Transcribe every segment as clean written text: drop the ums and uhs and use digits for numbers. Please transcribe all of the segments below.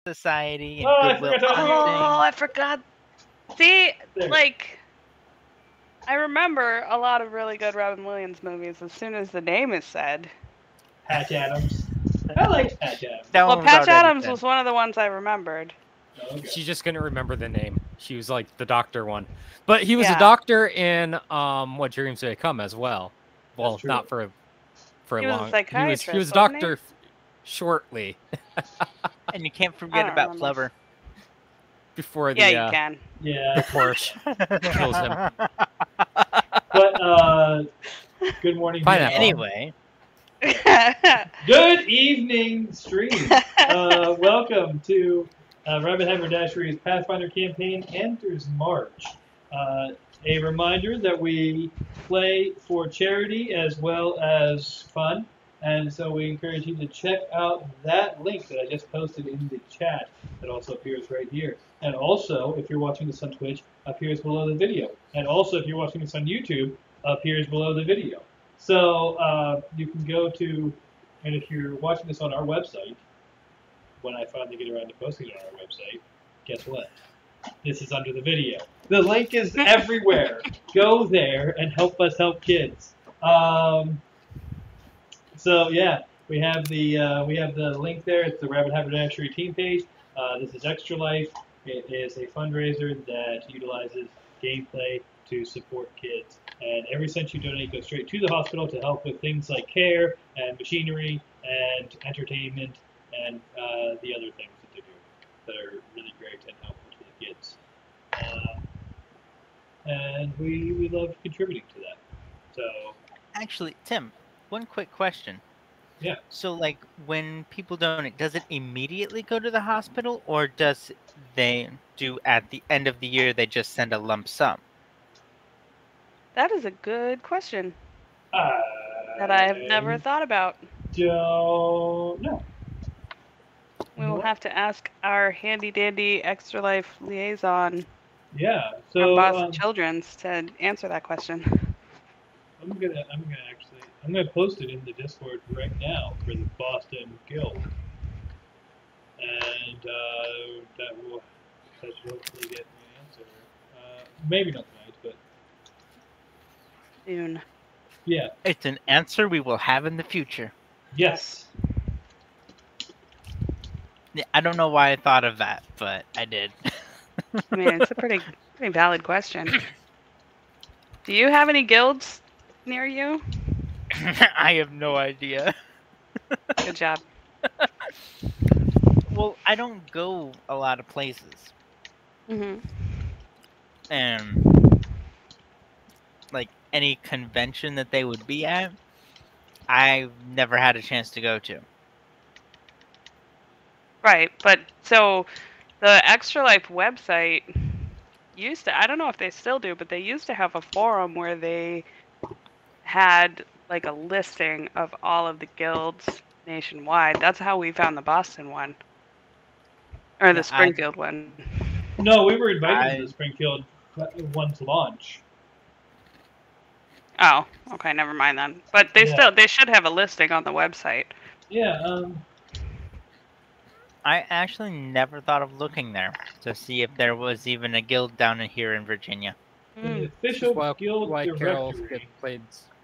Society and Oh, I Goodwill forgot Hunting. how- Oh, I forgot. See, There. like, I remember a lot of really good Robin Williams movies as soon as the name is said. Patch Adams. I liked Patch Adams. That Well, one was Patch already Adams said. was one of the ones I remembered. Oh, okay. She just couldn't remember the name. She was like the doctor one. But he was Yeah. a doctor in What Dreams May Come as well. Well, true. not for He a was a long. psychiatrist, He was wasn't doctor shortly And you can't I forget don't about remember. Flubber. before the Yeah, you can. Yeah. before she kills him. But good morning. Pineapple. Anyway, Good evening, stream. Welcome to Rabbit Haberdashery's Pathfinder campaign Enters March. A reminder that we play for charity as well as fun, and so we encourage you to check out that link that I just posted in the chat that also appears right here. And also, if you're watching this on Twitch, appears below the video. And also, if you're watching this on YouTube, appears below the video. So you can go to, and if you're watching this on our website, when I finally get around to posting it on our website, guess what? This is under the video. The link is everywhere. Go there and help us help kids. So yeah, we have the link there. It's the Rabbit Haberdashery team page. This is Extra Life. It is a fundraiser that utilizes gameplay to support kids. And every cent you donate goes straight to the hospital to help with things like care and machinery and entertainment and the other things that they do that are really great and helpful to the kids. And we love contributing to that. So actually, Tim, one quick question. Yeah. So, like, when people donate, does it immediately go to the hospital, or does they do at the end of the year they just send a lump sum? That is a good question that I have never thought about. Don't know. We will have to ask our handy dandy Extra Life liaison, Yeah. from So Boston Children's, to answer that question. I'm gonna post it in the Discord right now for the Boston Guild, and that should hopefully get me an answer. Maybe not tonight, but Soon. yeah. It's an answer we will have in the future. Yes. Yeah, I don't know why I thought of that, but I did. I mean, it's a pretty valid question. Do you have any guilds near you? I have no idea. Good job. Well, I don't go a lot of places. Mm-hmm. And, like, any convention that they would be at, I've never had a chance to go to. Right, but so the Extra Life website used to, I don't know if they still do, but they used to have a forum where they had like a listing of all of the guilds nationwide. That's how we found the Boston one. Or the Yeah, Springfield one. No, we were invited to the Springfield one's launch. Oh, okay, never mind then. But they they should have a listing on the website. Yeah. I actually never thought of looking there to see if there was even a guild down here in Virginia. The official guild why Carol directory.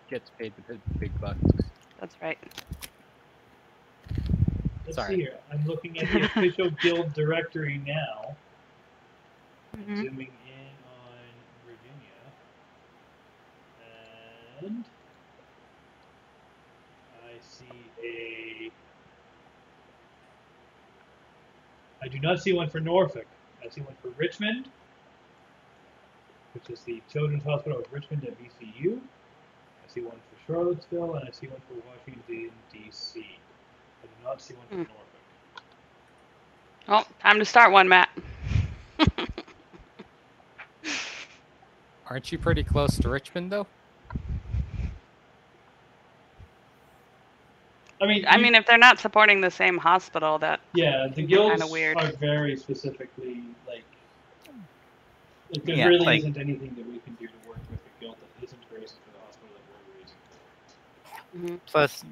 gets paid the big bucks. That's right. Let's Sorry. see here. I'm looking at the official guild directory now. Mhm. Zooming in on Virginia. And I see I do not see one for Norfolk. I see one for Richmond, which is the Children's Hospital of Richmond at VCU. I see one for Charlottesville, and I see one for Washington, D.C. I do not see one for Norfolk. Oh, time to start one, Matt. Aren't you pretty close to Richmond, though? I mean, if they're not supporting the same hospital, that the guilds kind of weird. are very specifically like there Yeah, really like- isn't anything that we can do to work with the guild that isn't raising for the hospital that we're raising. Plus,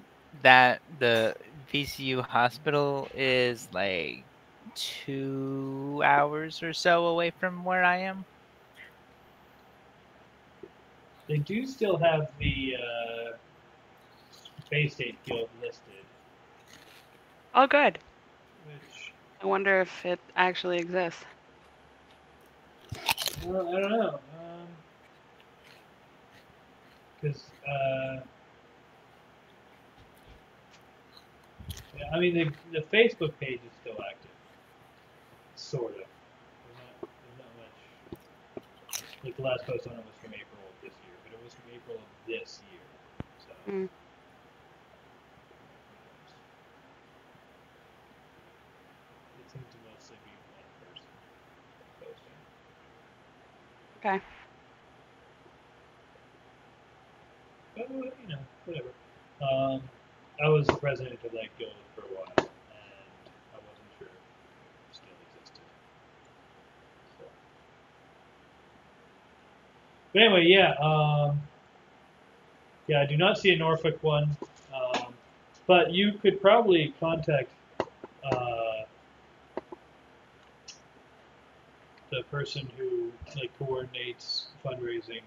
that the VCU hospital is like 2 hours or so away from where I am. They do still have the Bay State Guild listed, Oh, good. which, I wonder if it actually exists. well, I don't know. Because, yeah, I mean, the Facebook page is still active. Sort of. There's not much. Like, the last post on it was from April of this year, but it was from April of this year. So. Mm. It seems to mostly be one person posting. Okay. But, you know, whatever. I was the president of that guild for a while, and I wasn't sure if it still existed. So. But anyway, yeah, I do not see a Norfolk one, but you could probably contact the person who like coordinates fundraising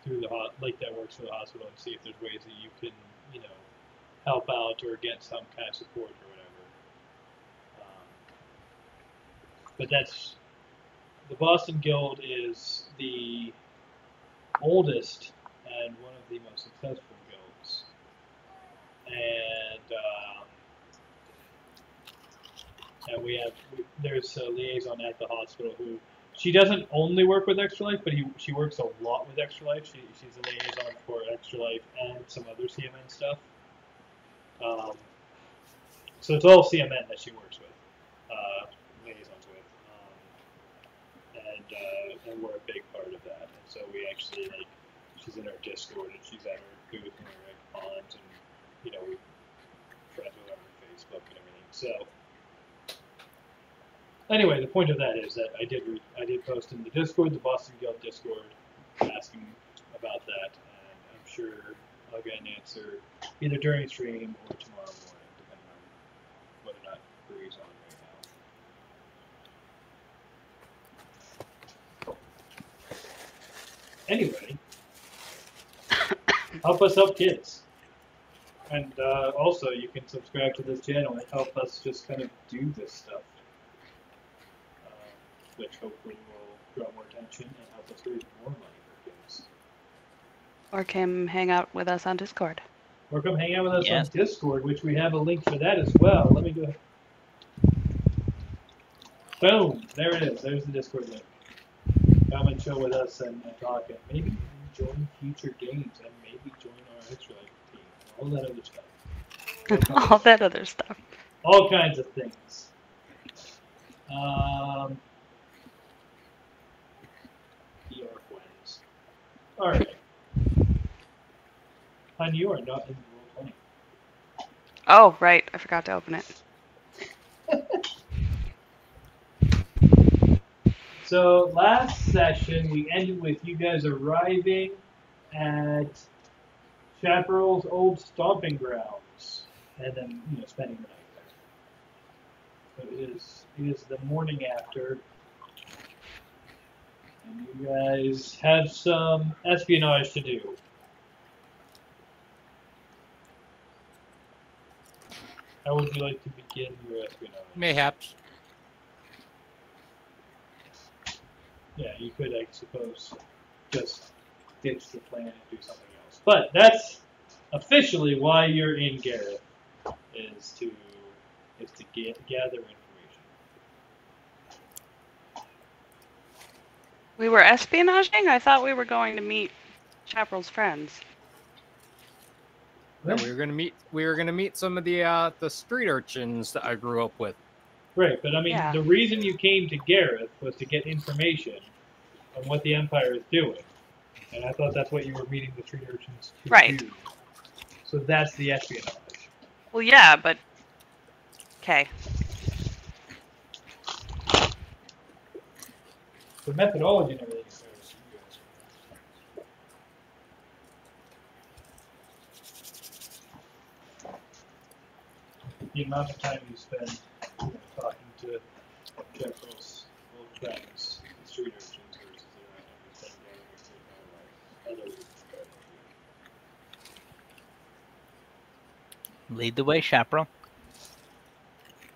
through the like that works for the hospital and see if there's ways that you can, you know, help out or get some kind of support or whatever. But that's the Boston Guild is the oldest and one of the most successful guilds, and there's a liaison at the hospital who she doesn't only work with Extra Life, but she works a lot with Extra Life. She's a liaison for Extra Life and some other CMN stuff. So it's all CMN that she works with, liaisons with, and we're a big part of that. And so we actually she's in our Discord and she's at her booth and we're at cons and we friends with her on Facebook and everything. So. Anyway, the point of that is that I did post in the Discord, the Boston Guild Discord, asking about that, and I'm sure I'll get an answer either during stream or tomorrow morning, depending on whether or not Bree's on right now. Anyway, help us help kids. And also, you can subscribe to this channel and help us just kind of do this stuff. Which hopefully will draw more attention and help us raise more money for kids. Or come hang out with us on Discord. Or come hang out with us on Discord, which we have a link for that as well. Let me go. Boom! There it is. There's the Discord link. Come and chill with us and talk, and maybe join future games, and maybe join our Extra Life team. All that other stuff. All that other stuff. All kinds of things. Alright. And you are not in Roll 20. Oh, right. I forgot to open it. So, last session, we ended with you guys arriving at Chaparral's old stomping grounds. And then, spending the night there. So, it is the morning after. And you guys have some espionage to do. How would you like to begin your espionage? Mayhaps. Yeah, you could, I suppose, just ditch the plan and do something else. But that's officially why you're in Gareth, is to gather information. We were espionaging? I thought we were going to meet Chaparral's friends. No, we were gonna meet some of the street urchins that I grew up with. Right, but I mean, The reason you came to Gareth was to get information on what the Empire is doing. And I thought that's what you were meeting the street urchins to do. So that's the espionage. Well, yeah, but... Okay. The methodology and everything is there. The amount of time you spend talking to Chaparral's old friends, the street urchins, versus their other Lead the way, Chaparral.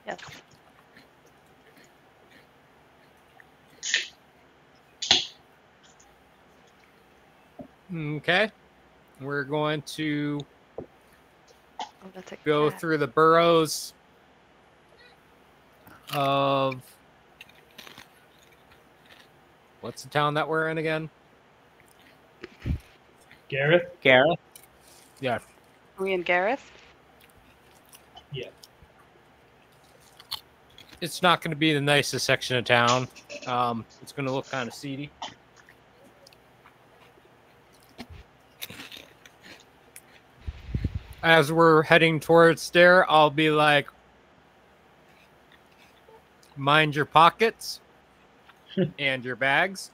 Yes. Okay. We're going to Oh, that's a go cat. through the boroughs of... What's the town that we're in again? Gareth? Gareth. Yeah. Are we in Gareth? Yeah. It's not going to be the nicest section of town. It's going to look kind of seedy. As we're heading towards there, I'll be like, mind your pockets and your bags.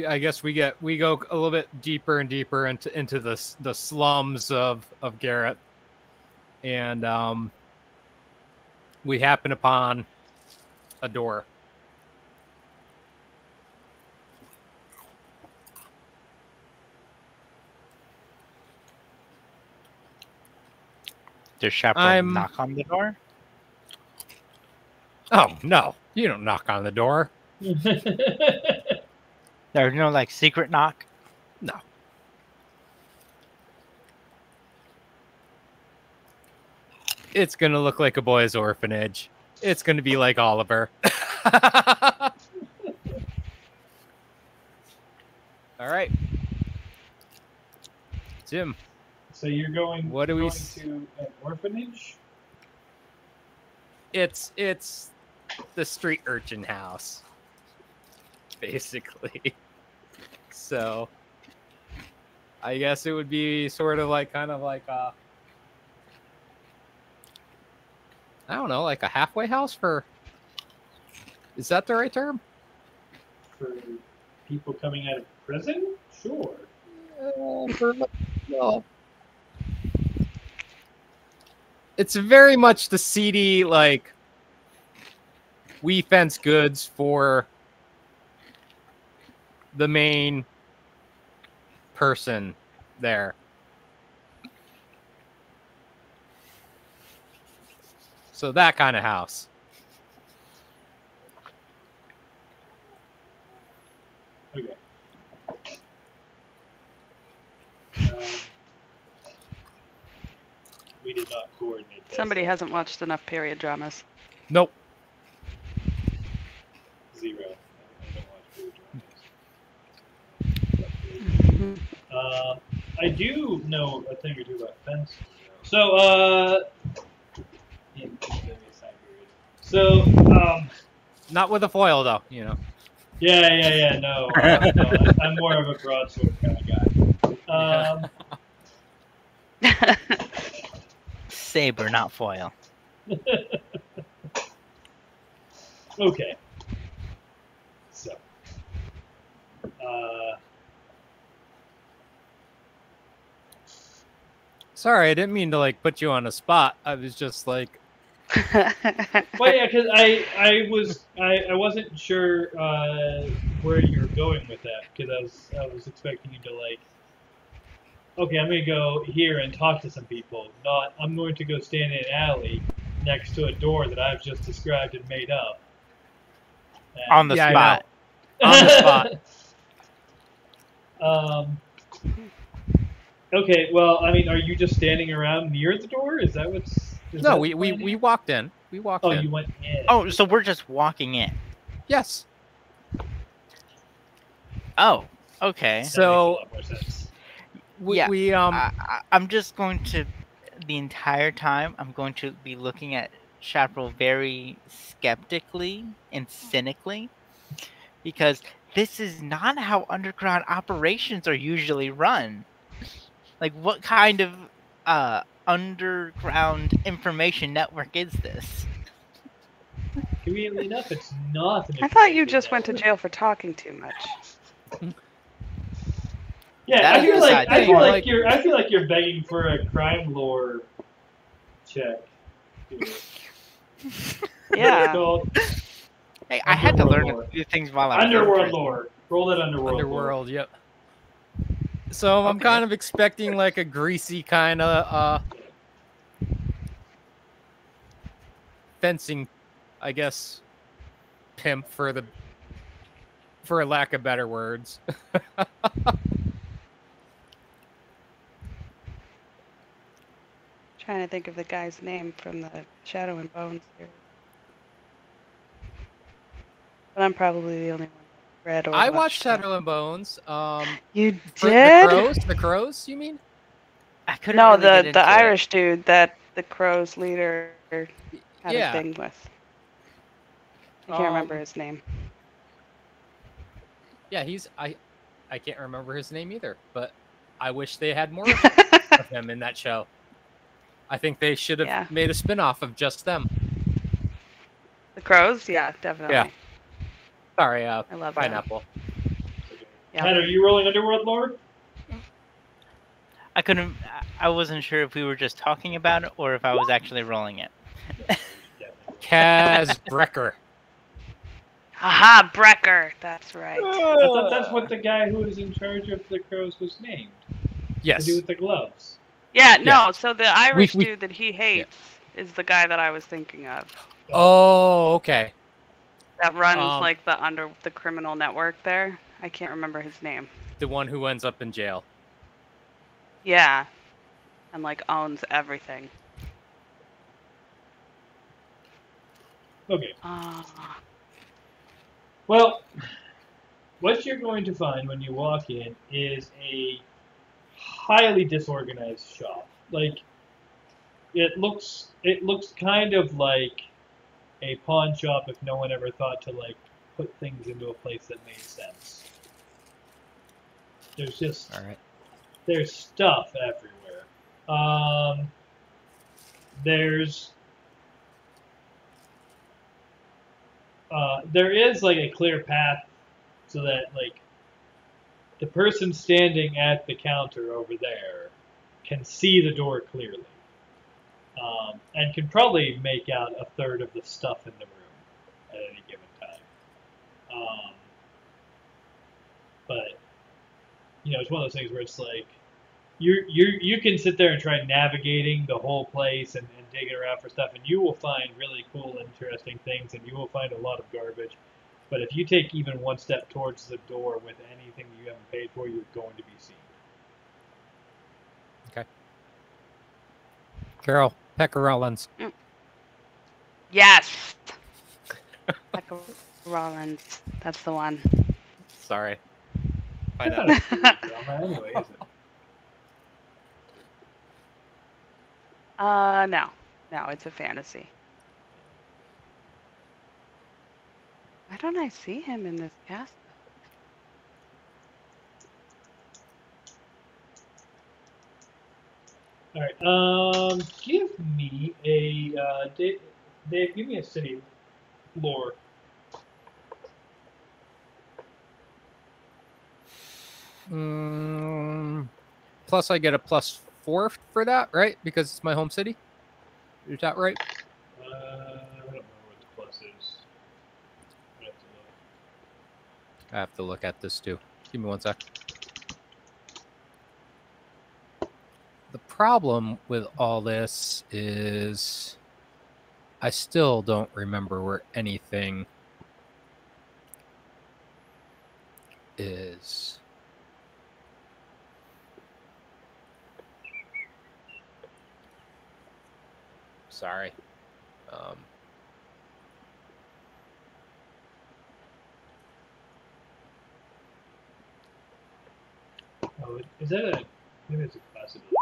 I guess we go a little bit deeper and deeper into the slums of Garrett, and we happen upon a door. Does Chaparral knock on the door? Oh no, you don't knock on the door. There's no like secret knock. No. It's going to look like a boys' orphanage. It's going to be like Oliver. All right. Jim. So you're going, What do we going to an orphanage? It's the street urchin house, basically. So I guess it would be sort of like kind of like a, I don't know, like a halfway house for, is that the right term? For people coming out of prison? Sure. No. It's very much the seedy, like, we fence goods for the main person there. So that kind of house. Okay. We did not coordinate this. Somebody hasn't watched enough period dramas. Nope. Zero. I don't watch food dramas. I do know a thing or two about fencing. So, give me a side period. So, Not with a foil, though, you know. yeah, no, I'm more of a broadsword kind of guy. Saber, not foil. Okay. So, Sorry, I didn't mean to, like, put you on a spot. I was just like... well, yeah, because I wasn't sure where you were going with that, because I was expecting you to, like, okay, I'm going to go here and talk to some people, not I'm going to go stand in an alley next to a door that I've just described and made up. And On the Yeah, I spot. On the spot. Okay, well, I mean, are you just standing around near the door? Is that what's... is No, that we the plan we here? walked in. We walked Oh, in. you went in. Oh, so we're just walking in. Yes. Oh, okay. That makes So- a lot more sense. Yeah, We I'm just going to, the entire time, I'm going to be looking at Chaparral very skeptically and cynically, because this is not how underground operations are usually run. Like, what kind of underground information network is this? Conveniently enough, it's not. I thought you just went to jail for talking too much. Yeah, That I is feel like beside the point. I feel like you're begging for a crime lore check. Here. What's it Yeah. called? Hey, I had to learn Underworld a few things while I was in Underworld prison. lore. Roll that underworld. Underworld, yep. So I'm Okay. kind of expecting like a greasy kind of fencing, I guess, pimp for a lack of better words. Trying to think of the guy's name from the Shadow and Bones series. But I'm probably the only one that read or I watched that. Shadow and Bones. You For did? the crows, you mean? I couldn't No, really get into the it. Irish dude that the Crow's leader had Yeah. a thing with. I can't remember his name. Yeah, I can't remember his name either, but I wish they had more of him in that show. I think they should have made a spin-off of just them. The Crows? Yeah, definitely. Yeah. Sorry, I love Pineapple. Yeah. Matt, are you rolling underworld lore? I wasn't sure if we were just talking about it or if I was actually rolling it. Kaz Brecker. Aha, Brecker. That's right. I thought that's what the guy who was in charge of the crows was named. Yes. To do with the gloves. Yeah, no, so the Irish We- dude that he hates is the guy that I was thinking of. Oh, okay. That runs like the criminal network there. I can't remember his name. The one who ends up in jail. Yeah. And like owns everything. Okay. Ah. Well, what you're going to find when you walk in is a highly disorganized shop. Like it looks kind of like a pawn shop if no one ever thought to like put things into a place that made sense. There's just there's stuff everywhere. There is like a clear path so that like the person standing at the counter over there can see the door clearly, and can probably make out a third of the stuff in the room at any given time. But you know, it's one of those things where it's like you can sit there and try navigating the whole place and digging around for stuff, and you will find really cool, interesting things, and you will find a lot of garbage. But if you take even one step towards the door with anything you haven't paid for, you're going to be seen. Okay. Carol, Pecker Rollins. Yes. Becca Rollins. That's the one. Sorry. That's not a drama anyway, is it? No. No, it's a fantasy. Why don't I see him in this cast? All right. Give me a Dave. Give me a city lore. Plus, I get a +4 for that, right? Because it's my home city. Is that right? I don't know what the plus is. I have to look at this too. Give me one sec. The problem with all this is I still don't remember where anything is. Sorry. Oh, is that a? Maybe it's a possibility.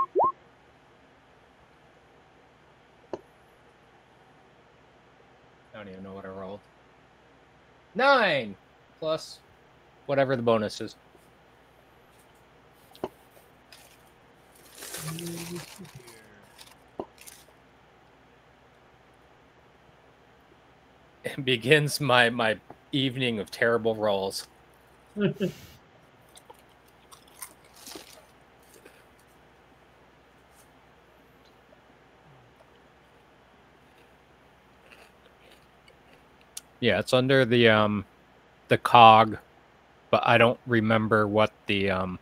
I don't even know what I rolled. 9 plus whatever the bonus is. begins my evening of terrible rolls. Yeah, it's under the cog, but I don't remember what the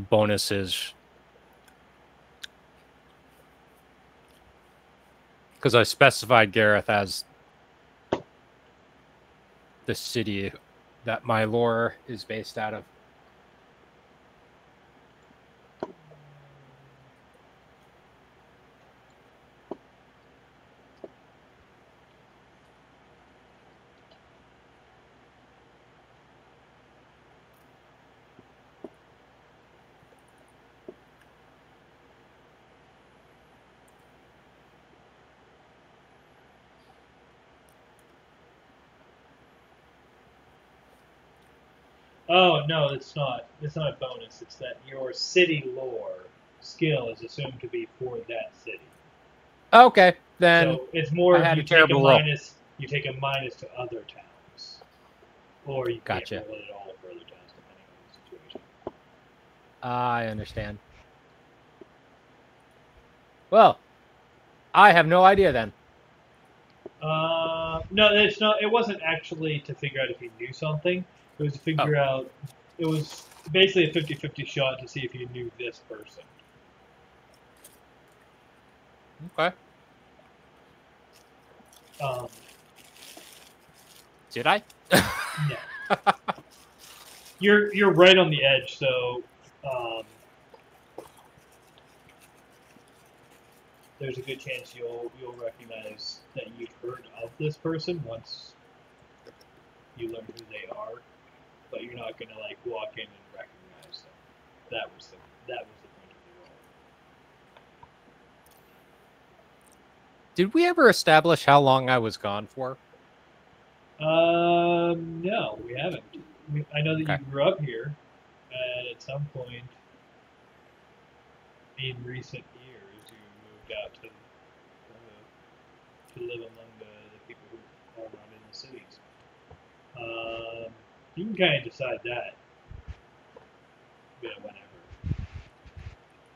bonus is. Because I specified Gareth as the city that my lore is based out of. Oh no, it's not. It's not a bonus. It's that your city lore skill is assumed to be for that city. Okay, then So it's more I had you a take terrible roll. you take a minus to other towns, or you Gotcha. can't roll it at all for other towns depending on the situation. I understand. Well, I have no idea then. No, it's not. It wasn't actually to figure out if you knew something. It was to figure out. It was basically a 50-50 shot to see if you knew this person. Okay. Did I? No. You're right on the edge, so there's a good chance you'll recognize that you've heard of this person once you learn who they are, but you're not gonna like walk in and recognize them. That was the point of the role. Did we ever establish how long I was gone for? No, we haven't. I know that Okay. you grew up here, and at some point in recent years, you moved out to live among the people who are not in the cities. You can kind of decide that. Whenever.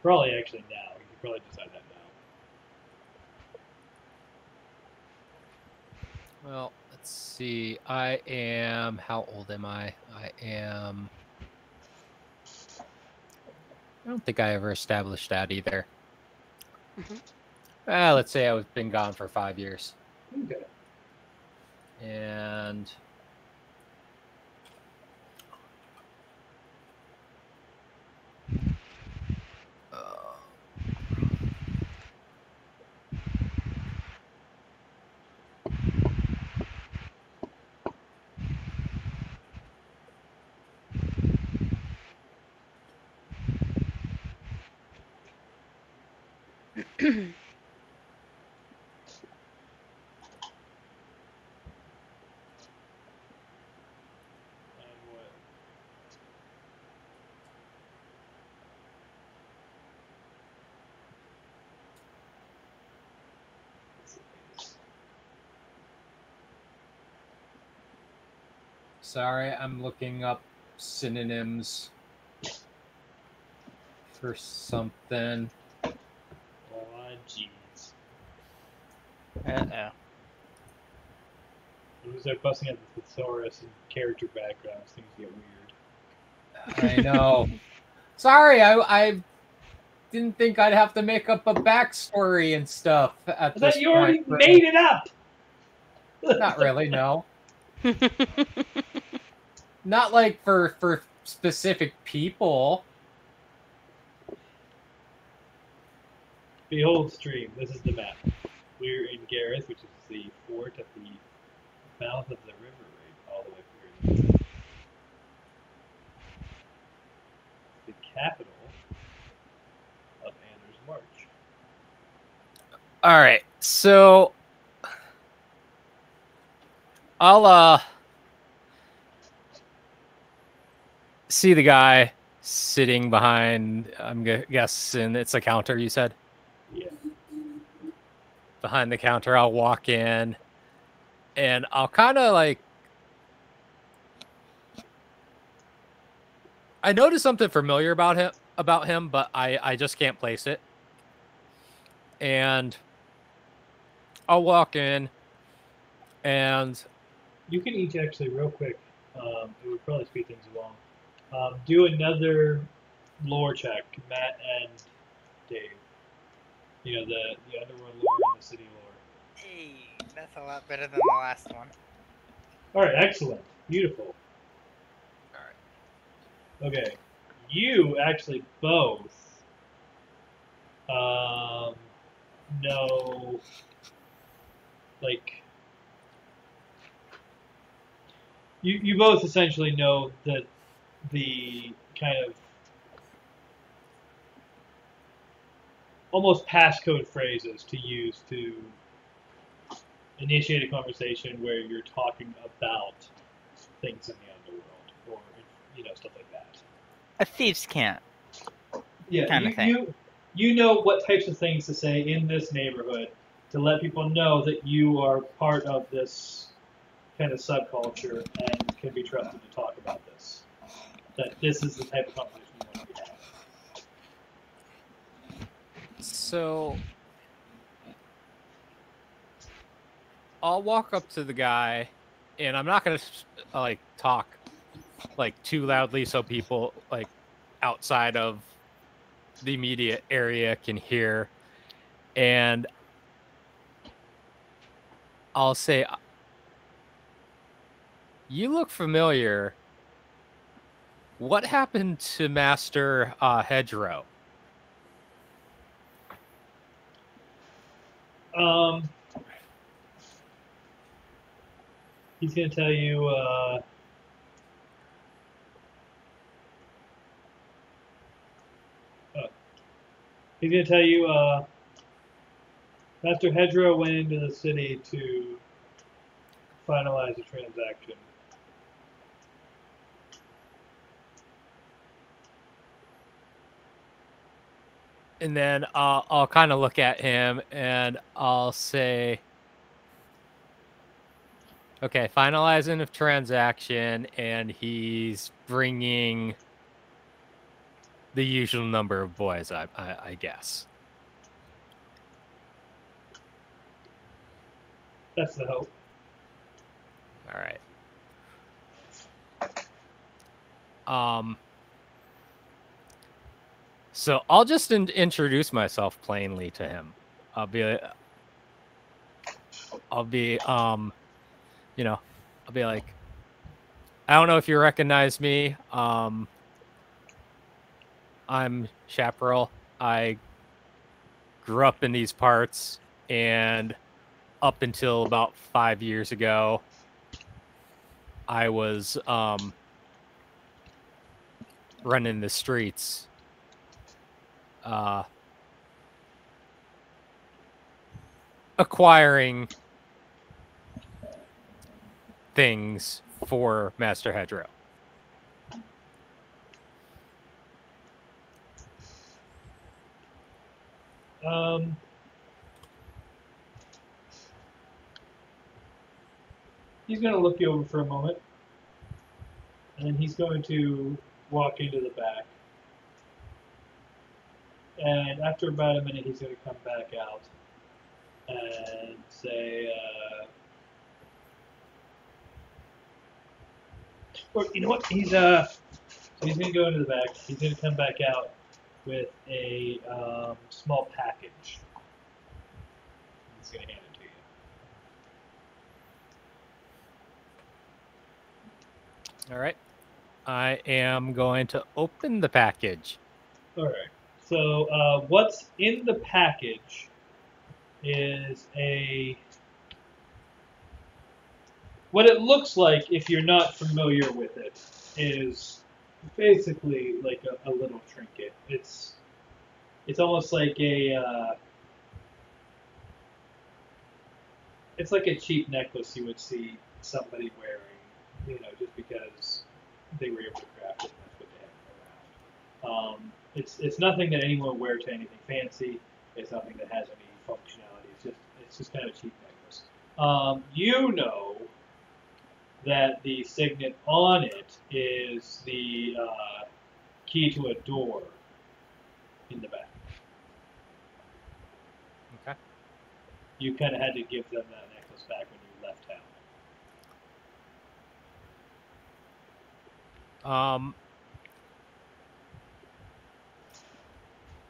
Probably actually now. You can probably decide that now. Well, let's see. I am. How old am I? I am. I don't think I ever established that either. Let's say I've been gone for 5 years. Okay. And sorry, I'm looking up synonyms for something. Oh, jeez. Uh-oh. When we start busting out the thesaurus and character backgrounds, things get weird. I know. Sorry, I didn't think I'd have to make up a backstory and stuff at this You already point. made it up! Not really, no. Not like for specific people. Behold stream, this is the map. We're in Gareth, which is the fort at the mouth of the river right all the way through. The capital of Anders March. All right, so I'll see the guy sitting behind. I'm guessing it's a counter. You said. Yeah. behind the counter. I'll walk in, and I'll kind of like. I noticed something familiar about him, but I just can't place it. And I'll walk in, and you can each actually real quick. It would probably speed things along. Do another lore check, Matt and Dave. You know the underworld lore and the city lore. Hey, that's a lot better than the last one. All right, excellent, beautiful. all right. Okay, you actually both know, like, you both essentially know that the kind of almost passcode phrases to use to initiate a conversation where you're talking about things in the underworld or stuff like that. A thieves can't. Yeah, Kinda thing. you know what types of things to say in this neighborhood to let people know that you are part of this kind of subculture and can be trusted to talk about this. That this is the type of conversation you want to be having. So I'll walk up to the guy, and I'm not gonna like talk like too loudly so people like outside of the immediate area can hear. And I'll say, "You look familiar. What happened to Master Hedgerow?" He's gonna tell you. He's gonna tell you. Master Hedgerow went into the city to finalize a transaction. And then I'll kind of look at him and I'll say, okay, finalizing a transaction, and he's bringing the usual number of boys, I guess. That's the hope. All right. So I'll just introduce myself plainly to him. I'll be, I'll be like, I don't know if you recognize me. I'm Chaparral. I grew up in these parts, and up until about 5 years ago, I was running the streets. Acquiring things for Master Hedgerow. He's going to look you over for a moment, and then he's going to walk into the back. And after about a minute, he's going to come back out and say, or you know what? He's going to go into the back. He's going to come back out with a small package. He's going to hand it to you. All right. I am going to open the package. All right. So what's in the package is what it looks like, if you're not familiar with it, is basically like a little trinket. It's almost like it's like a cheap necklace you would see somebody wearing, just because they were able to craft it and that's what they had around. It's nothing that anyone would wear to anything fancy. It's nothing that has any functionality. It's just kind of a cheap necklace. You know that the signet on it is the key to a door in the back. Okay. You kind of had to give them that necklace back when you left town.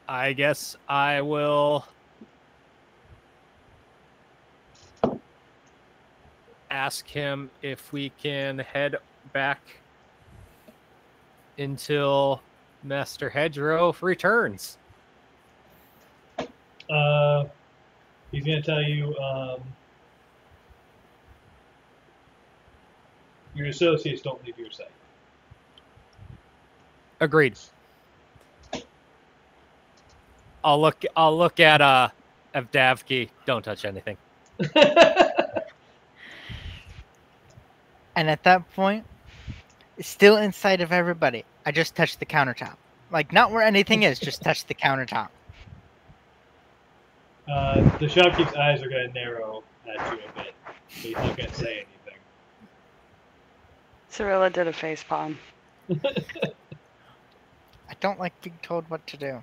I guess I will ask him if we can head back until Master Hedgerow returns. He's going to tell you your associates don't leave your sight. Agreed. I'll look at Evdavki. Don't touch anything. And at that point, it's still in sight of everybody. I just touched the countertop. Like, not where anything is, just touch the countertop. The shopkeep's eyes are going to narrow at you a bit, but he's not going to say anything. Cirilla did a face palm. I don't like being told what to do.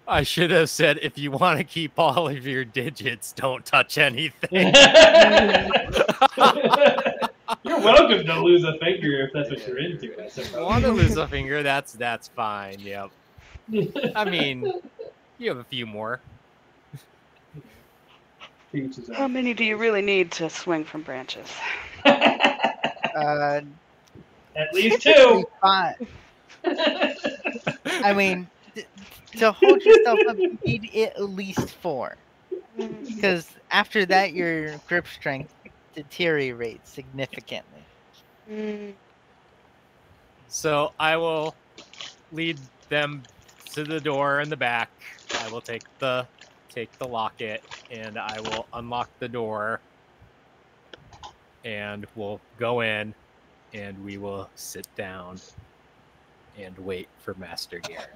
I should have said, if you want to keep all of your digits, don't touch anything. You're welcome to lose a finger if that's what you're into. I If you suppose. want to lose a finger, that's fine. Yep. I mean, you have a few more. How many do you really need to swing from branches? At least 2. 5. I mean, to hold yourself up, you need at least 4. Because after that, your grip strength deteriorates significantly. So I will lead them to the door in the back. I will take the locket and I will unlock the door, and we'll go in and we will sit down and wait for Master Garrett.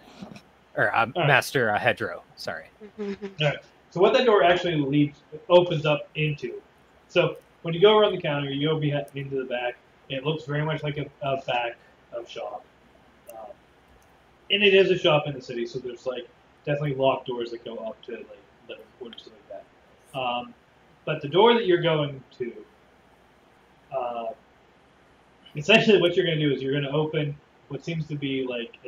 Or right. Master Hedgerow, sorry. Alright. So what that door actually opens up into. So when you go around the counter, you go into the back. It looks very much like a back of shop. And it is a shop in the city, so there's like definitely locked doors that go up to like living quarters, stuff like that. But the door that you're going to, essentially what you're going to do is you're going to open what seems to be like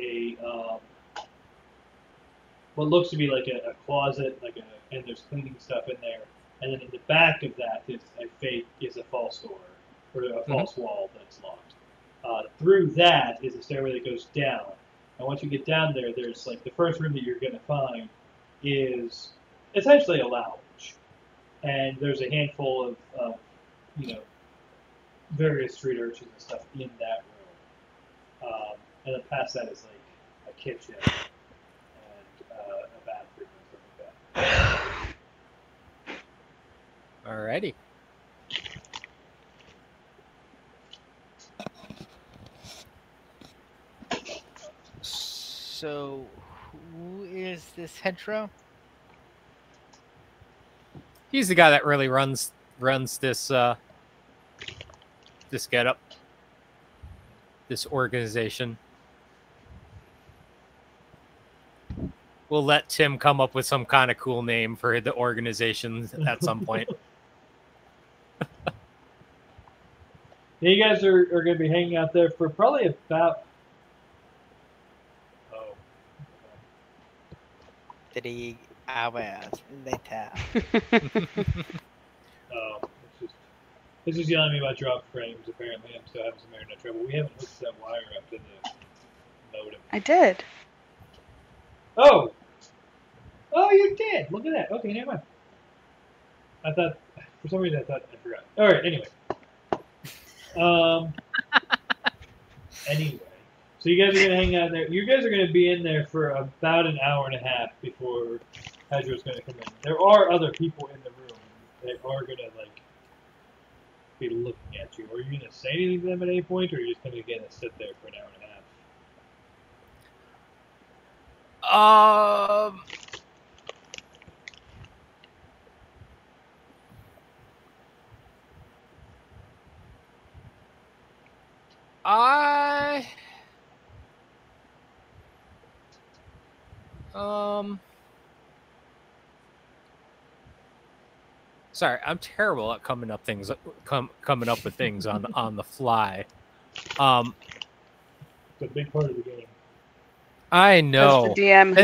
what looks to be like a closet, and there's cleaning stuff in there. And then in the back of that is a false door, or a false wall that's locked. Through that is a stairway that goes down. And once you get down there, there's like the first room that you're going to find is essentially a lounge. And there's a handful of various street urchins and stuff in that room. And then past that is like a kitchen and a bathroom and stuff like that. Alrighty. So, who is this Hedgerow? He's the guy that really runs this this getup, this organization. We'll let Tim come up with some kind of cool name for the organization at some point. You guys are going to be hanging out there for probably about... Three hours later. This is yelling at me about drop frames. Apparently, I'm still having some internet trouble. We haven't hooked that wire up to the modem. I did. Oh, you did. Look at that. Okay, never mind. I thought for some reason I forgot. All right. Anyway, so you guys are gonna hang out there. You guys are gonna be in there for about an hour and a half before Hedgerow's gonna come in. There are other people in the room that are gonna be looking at you. Are you gonna say anything to them at any point, or are you just gonna sit there for an hour and a Um, I sorry, I'm terrible at coming up with things on the fly. It's a big part of the game. I As know. the DM who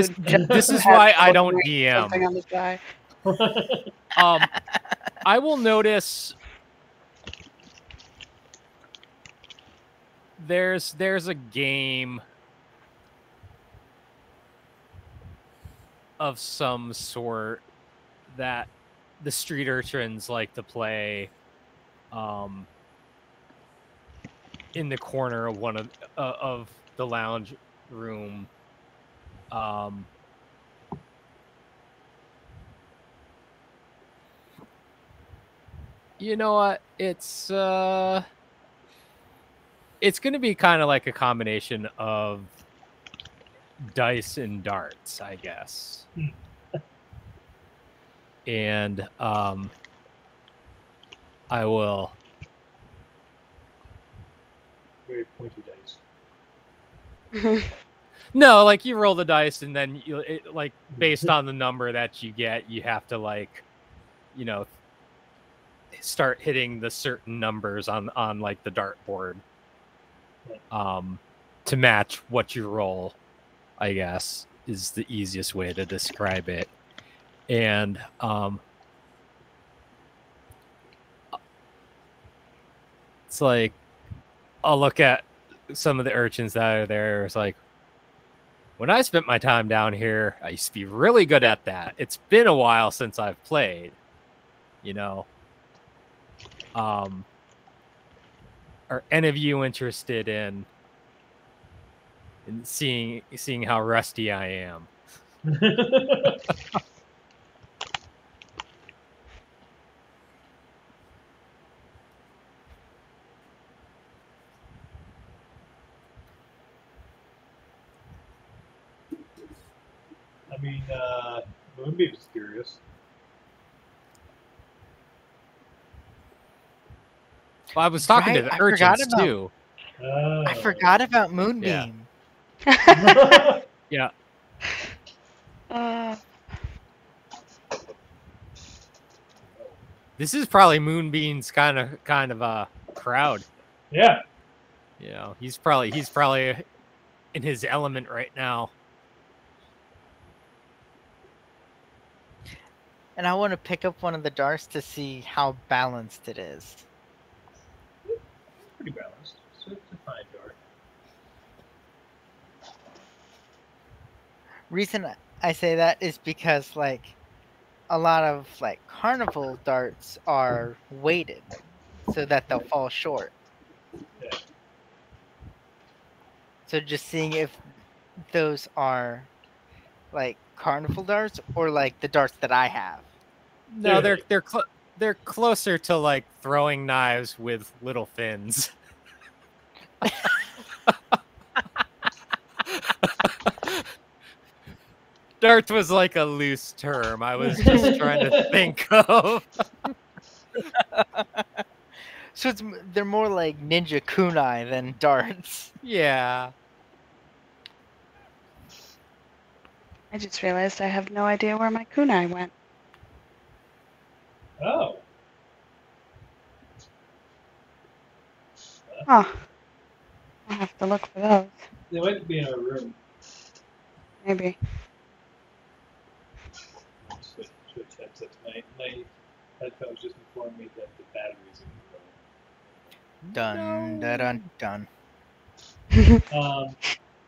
This is has why I trouble don't doing something DM. on the fly. I will notice there's a game of some sort that the street urchins like to play in the corner of one of the lounge room. You know what? It's going to be kind of like a combination of dice and darts, I guess. And I will Very pointy dice. no, like you roll the dice and then like based on the number that you get, you have to like, you know, start hitting the certain numbers on like the dartboard to match what you roll, I guess is the easiest way to describe it. And it's like I'll look at some of the urchins that are there. It's like, when I spent my time down here, I used to be really good at that. It's been a while since I've played, you know. Are any of you interested in seeing how rusty I am? I mean, Moonbeam's curious. Well, I was talking to Right, the I forgot urchins about- too. I forgot about Moonbeam. Yeah. This is probably Moonbeam's kind of a crowd. Yeah. You know, he's probably in his element right now. And I want to pick up one of the darts to see how balanced it is. Pretty balanced. So it's a fine dart. Reason I say that is because like a lot of like carnival darts are weighted so that they'll fall short. Yeah. So just seeing if those are like carnival darts or like the darts that I have. No, they're closer to like throwing knives with little fins. Dart was like a loose term. I was just trying to think of. So they're more like ninja kunai than darts. Yeah. I just realized I have no idea where my kunai went. Oh. Huh. I'll have to look for those. They might be in our room. Maybe. Switch headsets. My headphones just informed me that the battery's in Dun dun dun. the room.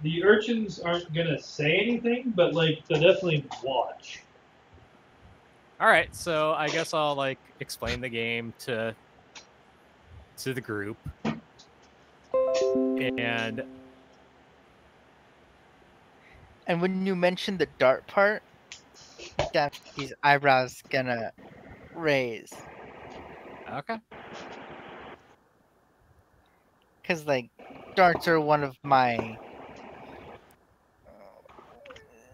The urchins aren't gonna say anything, but like they'll definitely watch. All right, so I guess I'll like explain the game to the group. And when you mentioned the dart part, Daphne's eyebrows gonna raise. okay. Cause like darts are one of my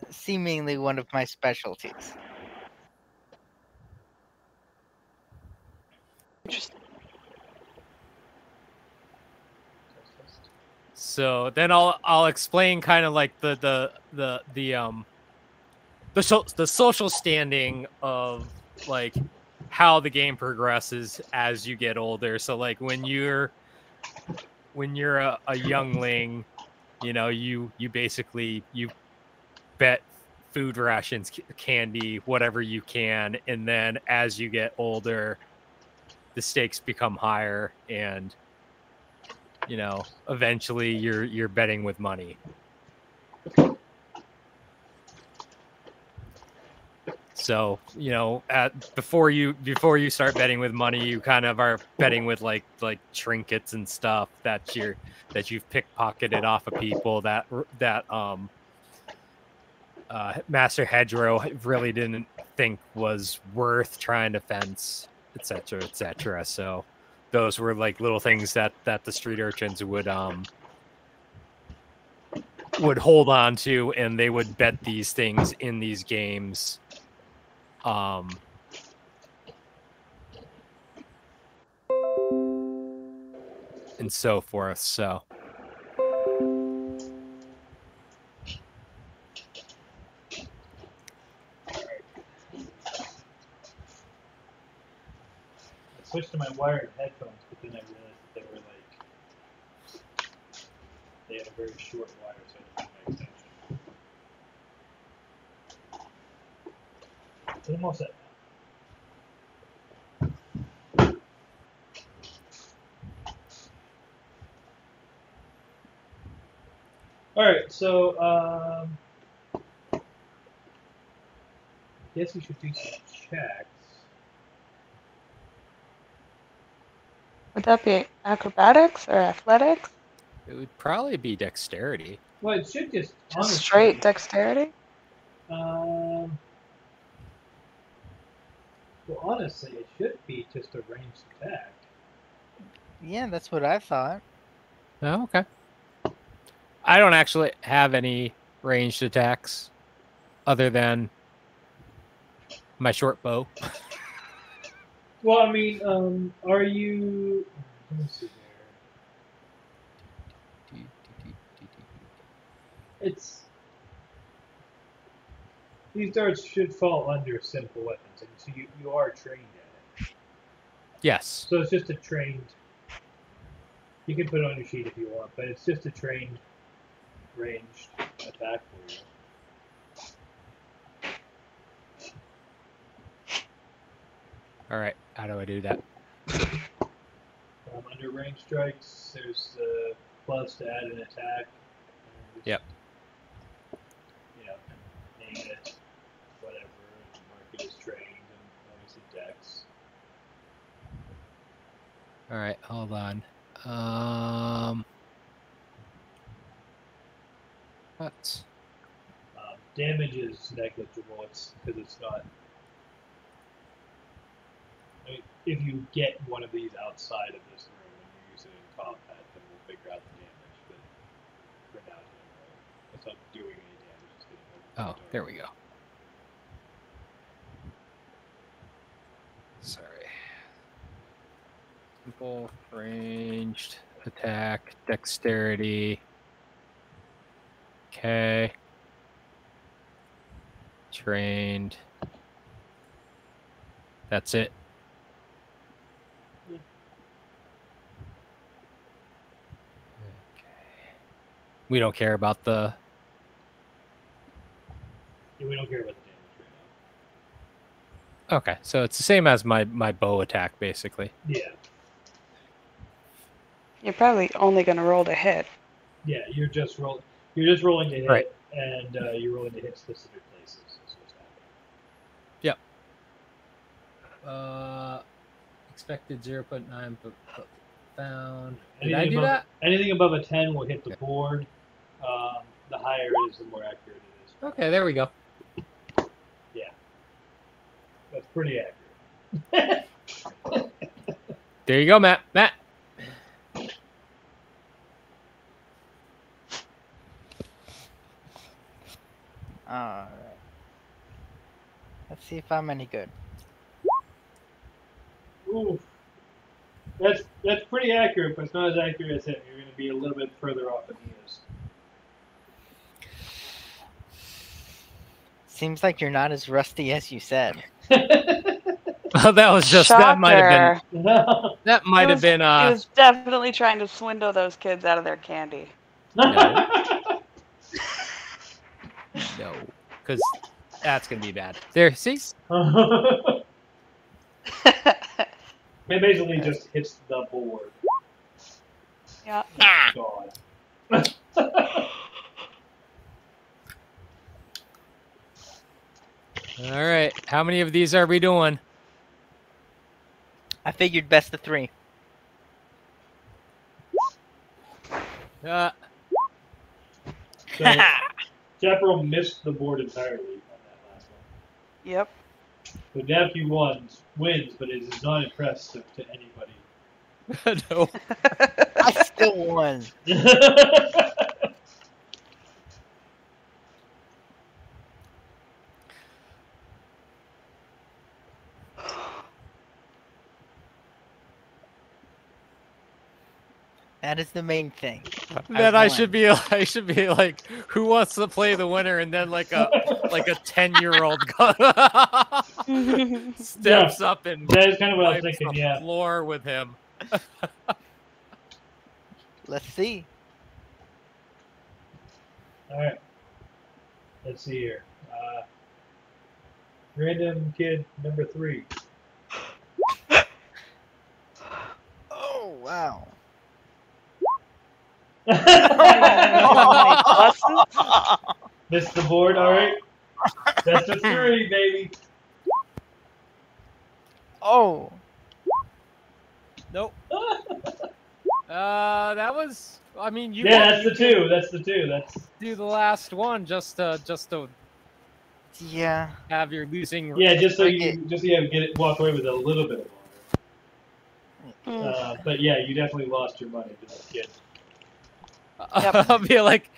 seemingly one of my specialties. Interesting. So then I'll explain kind of like the social standing of like how the game progresses as you get older. So like when you're a youngling, you know, you basically you bet food rations, candy, whatever you can, and then as you get older, the stakes become higher, and you know, eventually you're betting with money. So, you know, before you start betting with money, you kind of are betting with like trinkets and stuff that you've pickpocketed off of people that Master Hedgerow really didn't think was worth trying to fence, etc., etc. So those were like little things that the street urchins would hold on to, and they would bet these things in these games. And so forth. So I switched to my wired headphones, but then I realized that they had a very short wire, so I didn't have my extension. But I'm all set now. All right, so I guess we should do some checks. Would that be acrobatics or athletics? it would probably be dexterity. Well, it should just Just honestly, straight dexterity? Well, honestly, it should be just a ranged attack. Yeah, that's what I thought. Oh, okay. I don't actually have any ranged attacks other than my short bow. Well, I mean, are you? Let me see here. It's these darts should fall under simple weapons, and so you are trained at it. Yes. So it's just a trained. You can put it on your sheet if you want, but it's just a trained, ranged attack for you. All right. How do I do that? Under range strikes, there's the plus to add an attack. Yep. You know, name it, whatever, and mark it as trained, and obviously dex. All right. Hold on. What? Damage is negligible. It's because it's not. I mean, if you get one of these outside of this room and you use it in combat, then we'll figure out the damage. But for now, it's not doing any damage. It's getting over Oh, there we go. Sorry. Simple, ranged, attack, dexterity. Okay. Trained. That's it. Yeah. Okay. We don't care about the. Yeah, we don't care about the damage right now. Okay, so it's the same as my bow attack, basically. Yeah. You're probably only going to roll to hit. Yeah, you're just rolling to hit, Right. and you're rolling to hit specific places. Is what's happening. Expected 0.9 found. Did Anything I do above, that? Anything above a 10 will hit the board. The higher it is, the more accurate it is. Okay, there we go. Yeah. That's pretty accurate. There you go, Matt. Matt. Alright. Let's see if I'm any good. Ooh. That's pretty accurate, but it's not as accurate as him. You're going to be a little bit further off than he is. Seems like you're not as rusty as you said. That was just that might have been No. that might have been He was definitely trying to swindle those kids out of their candy. no, because that's gonna be bad. There, see, It basically just hits the board. Yeah. God. all right. How many of these are we doing? I figured best of 3. So, Chaparral missed the board entirely on that last one. Yep. So Daphne wins, but it is not impressive to anybody. No. I still won. That is the main thing. Then I should be like, who wants to play the winner? And then like a 10-year-old steps up and that is kind of what I was wipes thinking. the Yeah. floor with him. Let's see. All right. Let's see here. Random kid number 3. Oh wow. Missed the board. All right. That's a 3, baby. Oh. Nope. That was. I mean, you. Yeah, that's the 2. That's the 2. That's. Do the last one just to Yeah. have your losing. Yeah, just so you walk away with a little bit of honor. But yeah, you definitely lost your money to that kid. I'll be like,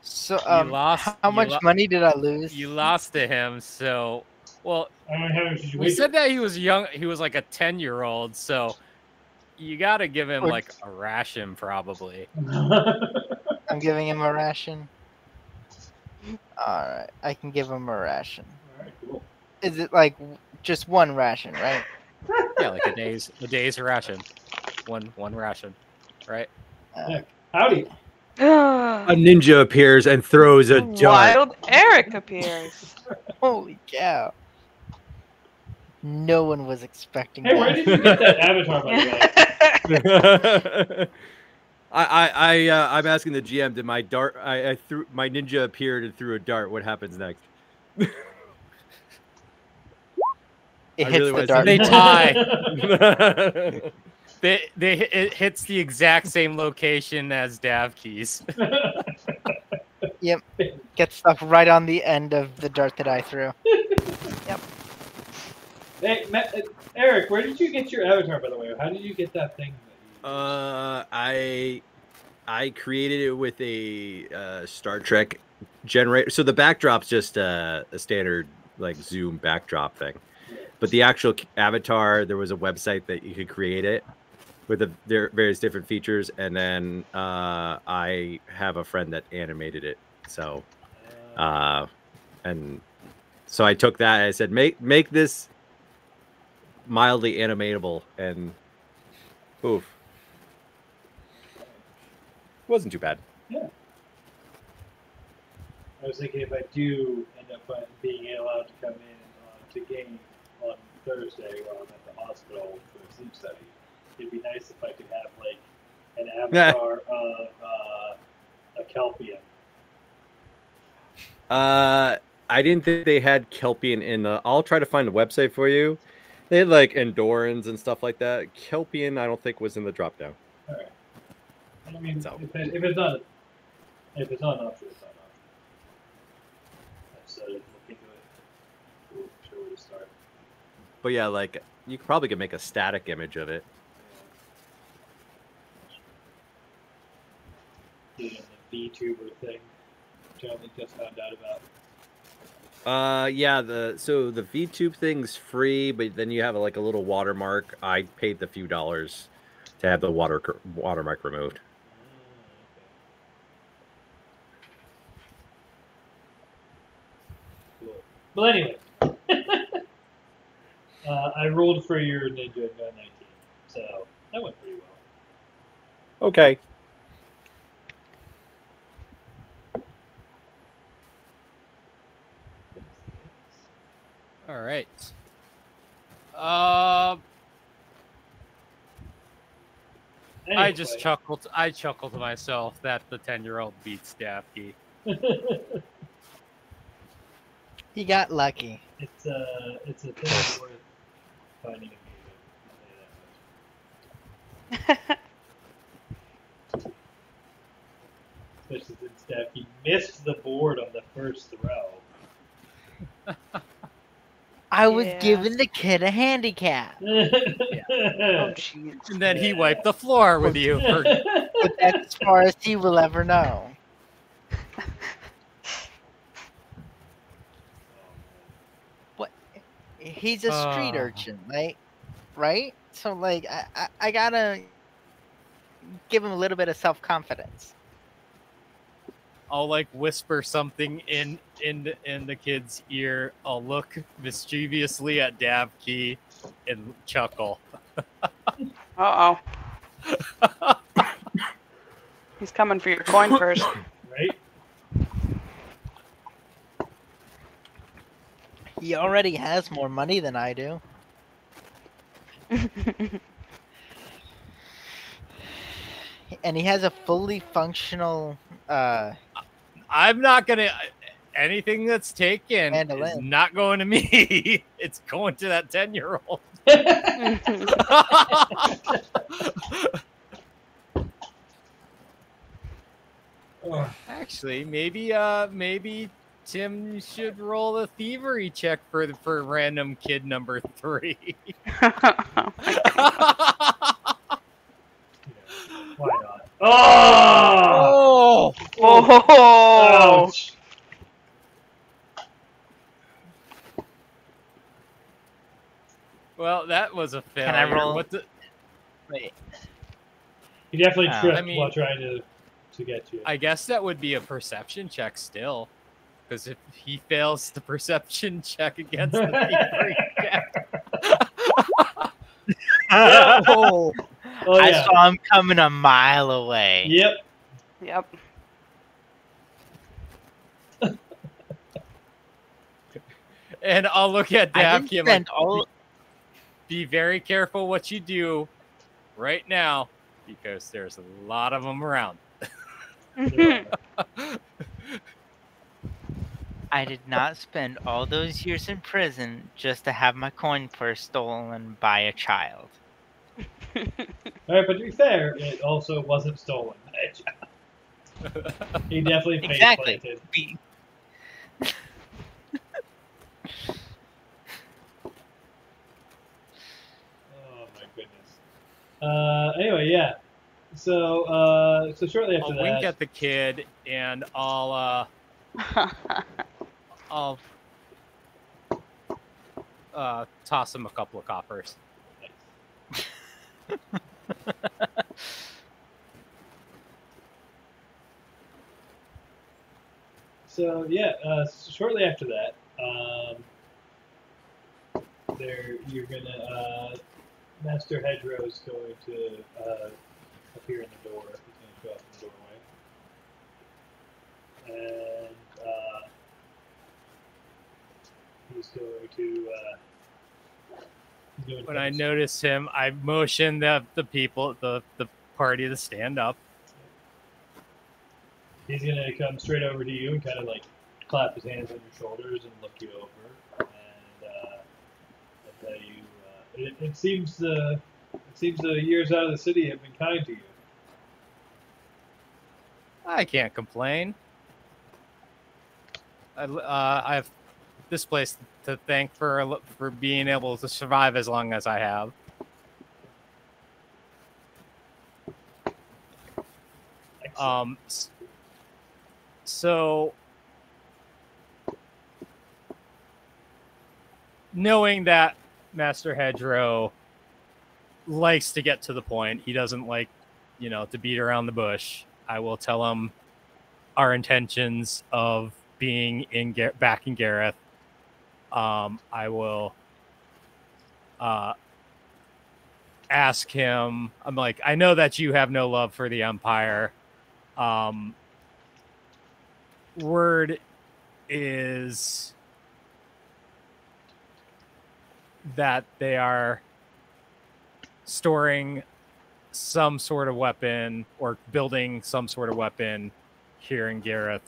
So You lost- how you much lo- money did I lose? you lost to him. So, well, I don't know how much did you we wager? said that he was young. He was like a 10-year-old. So, you got to give him Or- like a ration, probably. I'm giving him a ration. Alright, I can give him a ration. Alright, cool. Is it like just one ration, right? Yeah, like a day's ration. One ration, right? Howdy. A ninja appears and throws a dart. Wild Eric appears. Holy cow. No one was expecting Hey, where that. did you get that avatar, by the way? I'm asking the GM. Did my dart? I threw my ninja appeared and threw a dart. What happens next? It I hits really the wanna dart. They see- tie. It hits the exact same location as Davkeys. Yep. Gets stuck right on the end of the dart that I threw. Hey, Eric, where did you get your avatar, by the way? How did you get that thing? I created it with a Star Trek generator. So the backdrop's just a standard like zoom backdrop thing, but the actual avatar, there was a website that you could create it with their various different features, and then I have a friend that animated it. So, and so I took that. And I said, make this mildly animatable, and oof. Wasn't too bad. Yeah. I was thinking if I do end up being allowed to come in to game on Thursday while I'm at the hospital for a sleep study, it'd be nice if I could have like an avatar of a Kelpian. I didn't think they had Kelpian in the. I'll try to find the website for you. They had like Andorans and stuff like that. Kelpian, I don't think was in the drop down. All right. I mean, So- if it's not an option, it's not an option. I've said it. Look into it. We'll show where to start. But yeah, like you probably could make a static image of it. Doing the VTuber thing, which I only just found out about. Yeah. The VTube thing's free, but then you have like a little watermark. I paid the few dollars to have the watermark removed. Cool. Well, anyway, I rolled for your Ninja 19, so that went pretty well. Okay. All right. Anyway. I just chuckled. I chuckled to myself that the 10-year-old beat Staffy. He got lucky. It's a thing worth finding amusing. Especially since Staffy missed the board on the first throw. I was Yeah. giving the kid a handicap. Oh, jeez. And then he wiped the floor with you. For, But that's as far as he will ever know. He's a street urchin, right? So like I gotta give him a little bit of self-confidence. I'll like whisper something in the kid's ear. I'll look mischievously at Davkey and chuckle. Uh-oh. He's coming for your coin first. Right? He already has more money than I do. And he has a fully functional I'm not gonna. Anything that's taken is Mandolin. not going to me. It's going to that 10-year-old. Oh, Actually, maybe Tim should roll a thievery check for random kid number 3. why not? Oh! Oh! Ouch! Well, that was a failure. Can I roll? What the, wait. He definitely tripped I mean- while trying to get you. I guess that would be a perception check still. Because if he fails the perception check against the thievery check. Oh, Oh I yeah. saw him coming a mile away. Yep. Yep. And I'll look at I didn't Davkey and like, spend all. be very careful what you do right now because there's a lot of them around. I did not spend all those years in prison just to have my coin purse stolen by a child. All right, but to be fair, it also wasn't stolen. He definitely face Exactly. planted. Be- Oh my goodness. Anyway, yeah. So shortly after I'll that, wink at the kid and I'll toss him a couple of coppers. So yeah, shortly after that, you're gonna Master Hedgerow's going to appear in the door. He's going to show up in the doorway, and he's going to. When I notice him, I motion the people, the party to stand up. He's gonna come straight over to you and kind of like clap his hands on your shoulders and look you over, and I'll tell you, it seems the years out of the city have been kind to you. I can't complain. I have this place to thank for being able to survive as long as I have. Excellent. So knowing that Master Hedgerow likes to get to the point, he doesn't like, to beat around the bush. I will tell him our intentions of being back in Gareth. I will ask him. I'm like, I know that you have no love for the Empire. Word is that they are storing some sort of weapon or building some sort of weapon here in Gareth,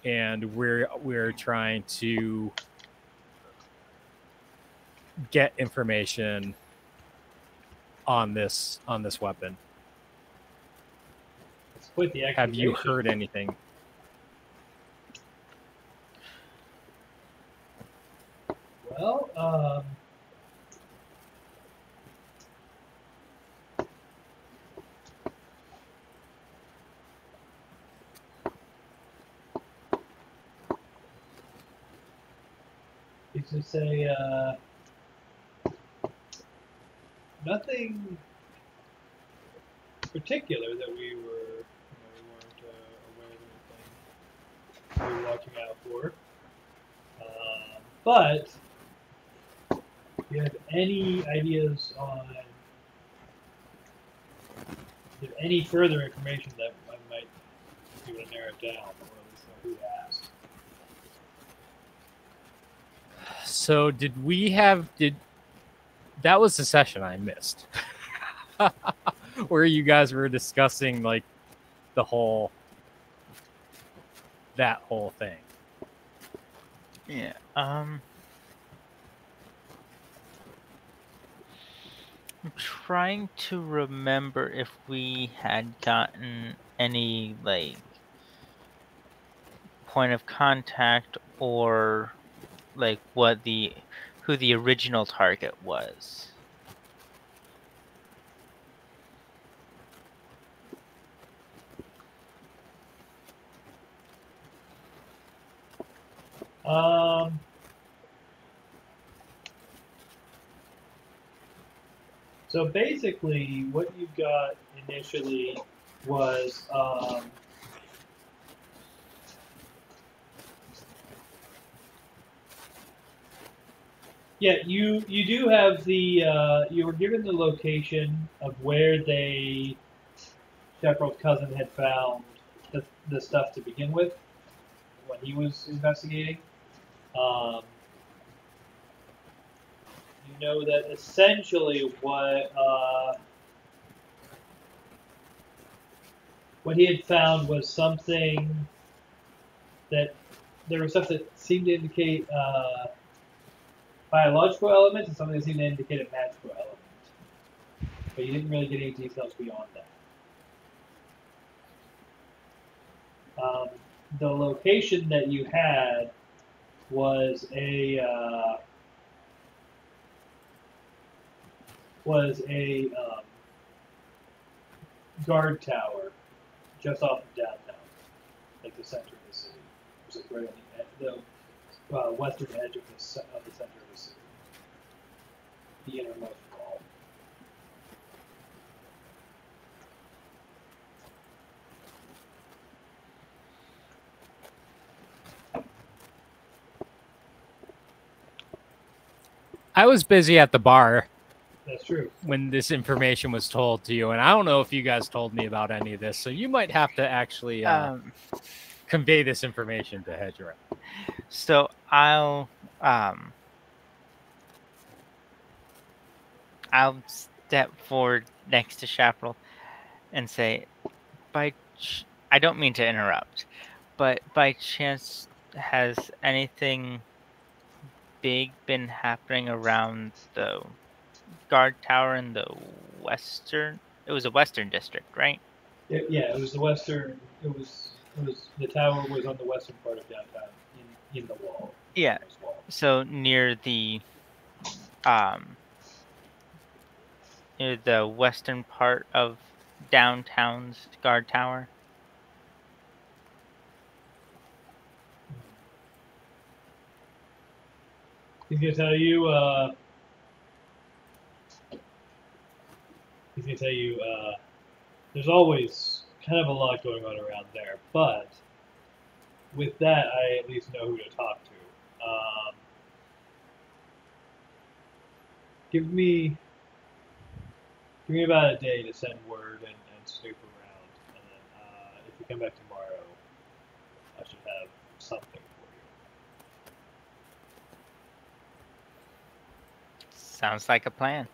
and we're trying to get information on this weapon. Let's put the Have you exclamation. heard anything? Well, you should say nothing particular that we weren't aware of anything we were watching out for. But if you have any ideas on any further information that I might be able to narrow it down, or at least know who to ask. So did that was the session I missed where you guys were discussing like that whole thing. Yeah. I'm trying to remember if we had gotten any like point of contact or like who the original target was. So basically, what you got initially was yeah, you do have the you were given the location of where Shepard's cousin had found the stuff to begin with when he was investigating. You know that essentially what he had found was something that there was stuff that seemed to indicate biological elements and something that seemed to indicate a magical element. But you didn't really get any details beyond that. The location that you had was a guard tower just off of downtown, like the center of the city. It was like right on the western edge of the center of the city, the innermost wall. I was busy at the bar. That's true. When this information was told to you, and I don't know if you guys told me about any of this, so you might have to actually convey this information to Hedgerow. So I'll step forward next to Chaparral and say, I don't mean to interrupt, but by chance, has anything big been happening around the guard tower in the western? It was a western district, right? Yeah, it was the western. It was the tower was on the western part of downtown, in the wall. Yeah. So near the western part of downtown's guard tower. He's gonna tell you. He's gonna tell you. There's always kind of a lot going on around there, but with that, I at least know who to talk to. Give me about a day to send word and snoop around, and then if you come back tomorrow, I should have something for you. Sounds like a plan.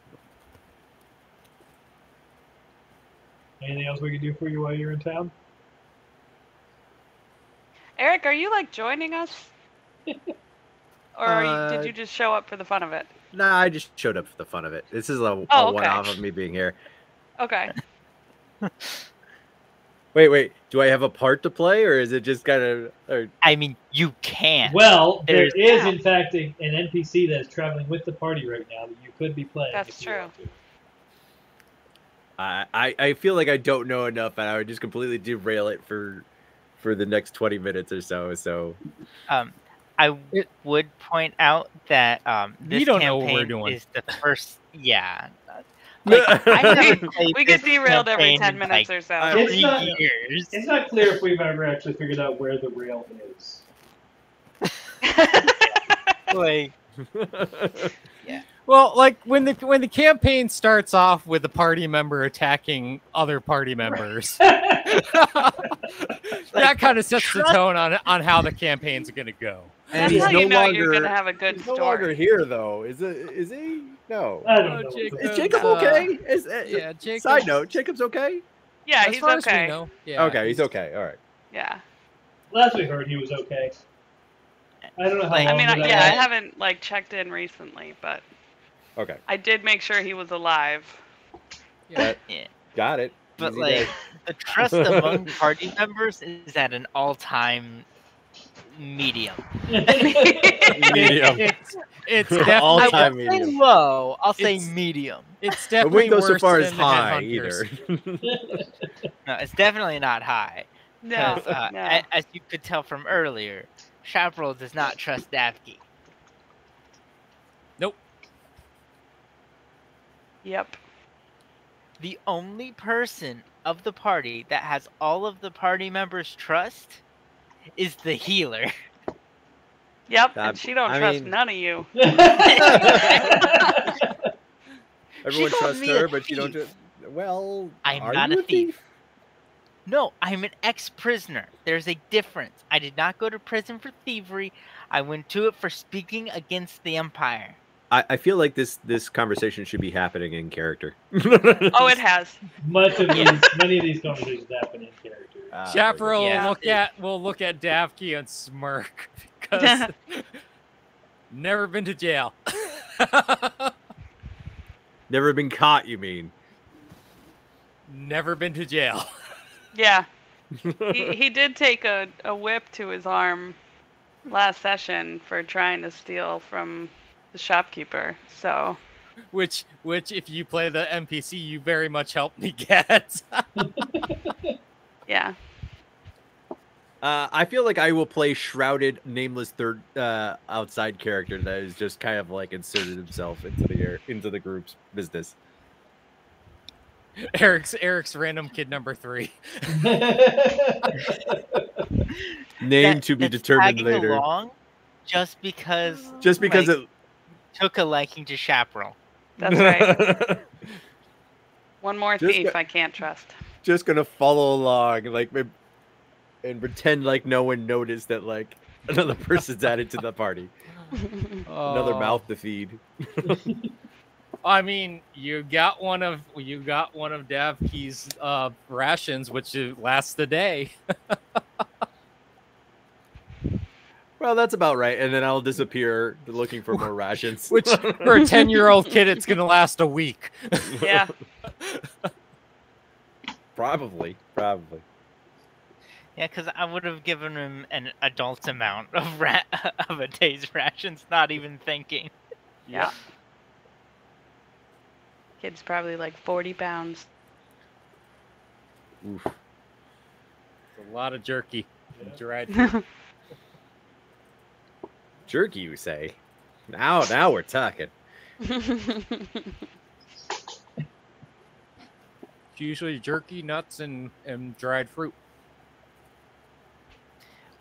Anything else we can do for you while you're in town? Eric, are you like joining us? Or did you just show up for the fun of it? Nah, I just showed up for the fun of it. This is a okay. one-off of me being here. Okay. Wait. Do I have a part to play, or is it just kind of? Or... I mean, you can. Well, there There's- is in fact an NPC that's traveling with the party right now that you could be playing. That's if you true. want to. I feel like I don't know enough, and I would just completely derail it for the next 20 minutes or so. So I would point out that this We don't know what we're campaign doing. is the first. Yeah. Like, I haven't played We get this derailed every campaign 10 in, minutes like, or so. It's 3 not- years. It's not clear if we've ever actually figured out where the rail is. Like, Well, like when the campaign starts off with the party member attacking other party members, that kind of sets the tone on how the campaign's going to go. That's he's how no you know you're longer- going to have a good He's no longer story. here, though. Is he? No. I don't Oh, know. Jacob. Is Jacob Uh, okay? Yeah, Jacob. Side note: Jacob's okay. Yeah, As he's far as we okay. know, yeah. Okay, he's okay. All right. Yeah. Last we heard, he was okay. I don't know how Like- long. I mean, that yeah, I was. haven't like checked in recently, but Okay. I did make sure he was alive. Yeah. yeah. Got it. But Easy like, day. the trust among party members is at an all-time medium. Medium. It's All definitely time I won't say medium. low. I'll say It's- medium. it's I definitely wouldn't go so worse far than as the high Headhunters. either. No, it's definitely not high. No, 'Cause, no. as you could tell from earlier, Chaparral does not trust Davki. Nope. Yep. The only person of the party that has all of the party members' trust is the healer. Yep. I- And she don't I trust mean- none of you. Everyone called trusts me a her, but you don't. thief. Well, I'm are not you a thief. No, I'm an ex-prisoner. There's a difference. I did not go to prison for thievery. I went to it for speaking against the Empire. I feel like this conversation should be happening in character. Oh, it has. Many of these conversations happen in character. Chaparral Yeah. will look at Davki and smirk because never been to jail. Never been caught, you mean? Never been to jail. Yeah. He did take a whip to his arm last session for trying to steal from the shopkeeper. So Which if you play the NPC, you very much helped me get. yeah. I feel like I will play shrouded, nameless third outside character that is just kind of like inserted himself into the group's business. Eric's random kid number 3. Name That- to be that's determined tagging later. along just Just because like, took a liking to Chaparral. That's right. One more Just thief got- I can't trust. just gonna follow along, like, and pretend like no one noticed that like another person's added to the party. Another Oh. mouth to feed. I mean, you got one of Davki's rations, which lasts the day. Well, that's about right. And then I'll disappear looking for more rations. Which for a 10-year-old kid, it's gonna last a week. Yeah. Probably. Yeah, because I would have given him an adult amount of of a day's rations, not even thinking. Yeah. Kid's probably like 40 pounds. Oof. A lot of jerky. Dried. Jerky, you say? Now we're talking. It's usually jerky, nuts, and dried fruit.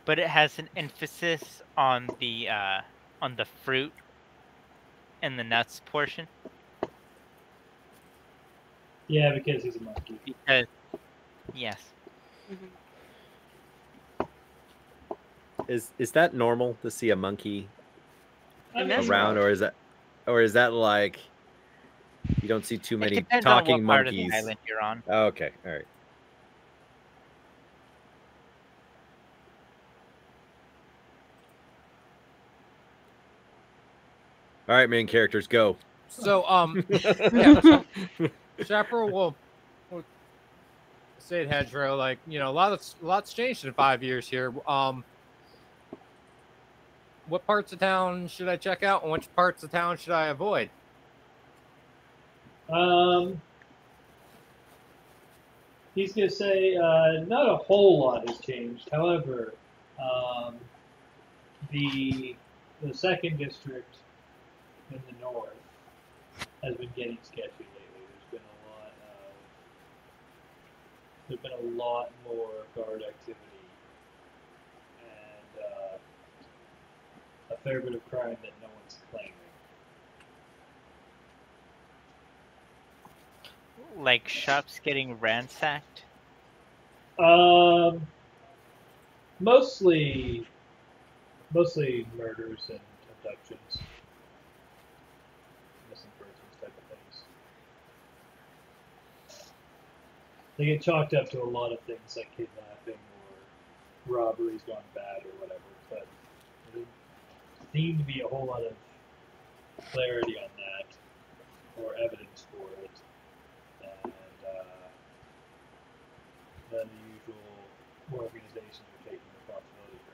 But it has an emphasis on the fruit and the nuts portion Yeah, because he's a monkey. because yes, Is that normal to see a monkey I In mean, this around, world. or is that like you don't see too it many depends on talking what part of monkeys? the island you're on. Oh, okay, all right. All right, main characters, go. So, yeah, so Chaparral will say it, Hedgerow, like, you know, lots changed in 5 years here. What parts of town should I check out, and which parts of town should I avoid? He's going to say not a whole lot has changed. However, the second district in the north has been getting sketchy lately. There's been a lot more guard activity and a fair bit of crime that no one's claiming. Like shops getting ransacked. Mostly murders and abductions, missing persons type of things. They get chalked up to a lot of things like kidnapping or robberies gone bad or whatever, but there doesn't seem to be a whole lot of clarity on that or evidence for it. And none of the usual organizations are taking responsibility for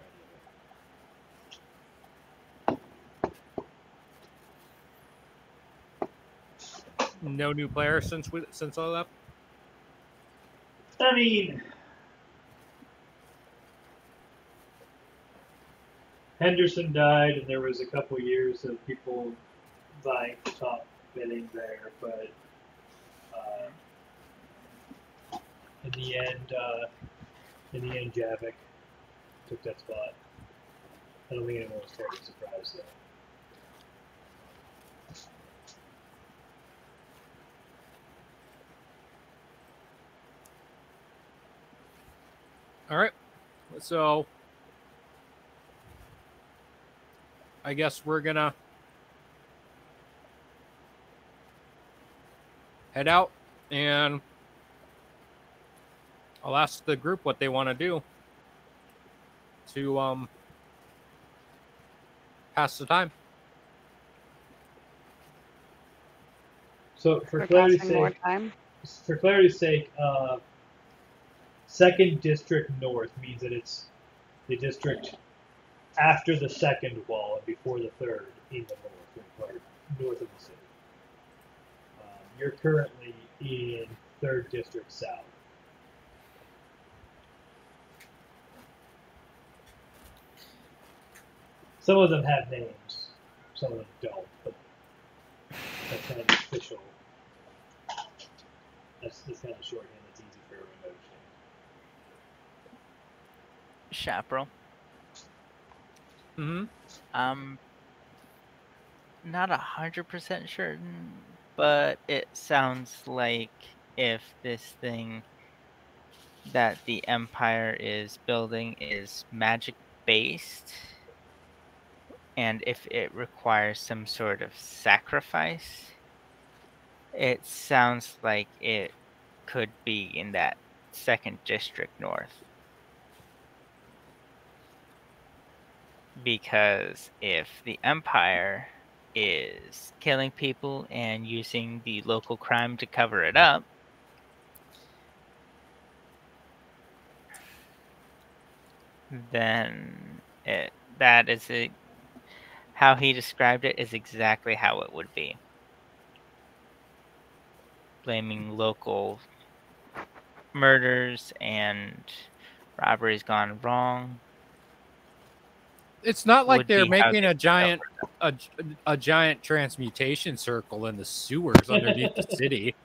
any of it. No new players since I left. I mean, Henderson died, and there was a couple years of people vying for top bidding there, but in the end, Javik took that spot. I don't think anyone was terribly surprised though. All right, so I guess we're gonna head out, and I'll ask the group what they want to do to pass the time. So for We're clarity's passing more sake, second district north means that it's the district after the second wall and before the third in the north of the city. You're currently in third district south. Some of them have names, some of them don't, but that's kind of the official. That's kind of shorthand that's easy for everyone to understand. Chaparral. Mm-hmm. Not 100% certain, but it sounds like if this thing that the Empire is building is magic based, and if it requires some sort of sacrifice, it sounds like it could be in that second district north. Because if the Empire is killing people and using the local crime to cover it up, then that is how he described it is exactly how it would be. Blaming local murders and robberies gone wrong. It's not like would they're be how making they a giant a giant transmutation circle in the sewers underneath the city.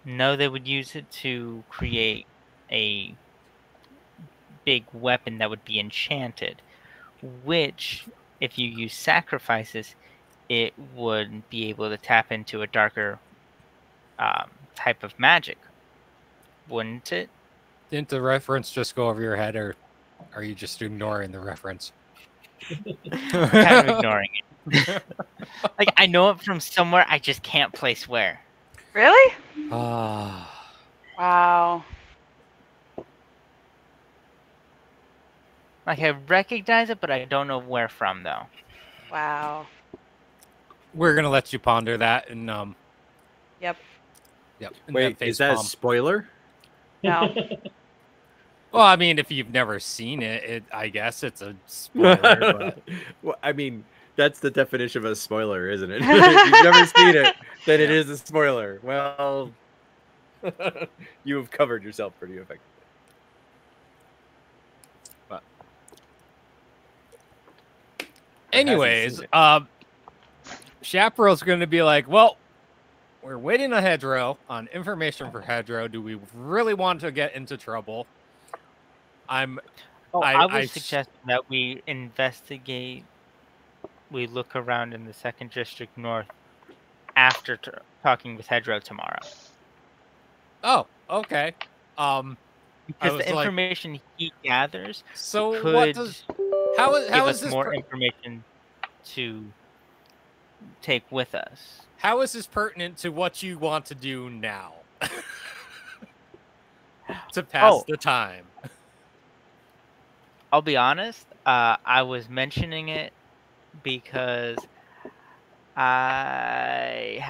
No, they would use it to create a big weapon that would be enchanted, which, if you use sacrifices, it would be able to tap into a darker type of magic, wouldn't it? Didn't the reference just go over your head, or are you just ignoring the reference? I'm kind of ignoring it. Like, I know it from somewhere, I just can't place where. Really? Ah. Wow. Like, I recognize it, but I don't know where from, though. Wow. We're gonna let you ponder that, and Yep. yep. and Wait, face is that a palm. spoiler? No. Well, I mean, if you've never seen it, I guess it's a spoiler. But Well, I mean, that's the definition of a spoiler, isn't it? If you've never seen it, then it is a spoiler. Well, you have covered yourself pretty effectively. anyways, seen Chaparral's going to be like, well, we're waiting on Hedro on information for Hedro. Do we really want to get into trouble? I would suggest that we investigate. We look around in the 2nd District North after talking with Hedro tomorrow. Oh, okay. Because the information he gathers so could what does how give is us this more information to take with us. how is this pertinent to what you want to do now to pass the time? I'll be honest. I was mentioning it because I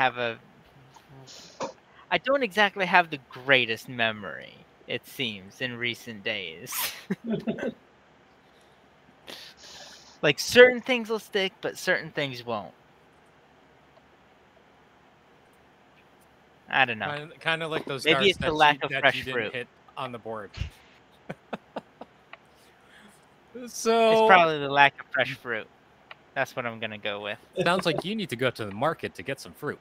don't exactly have the greatest memory, it seems, in recent days. Like, certain things will stick, but certain things won't. I don't know. Kind of like those Maybe cards it's the lack of that fresh you didn't fruit. hit on the board. It's So probably the lack of fresh fruit. That's what I'm gonna go with. sounds like you need to go to the market to get some fruit.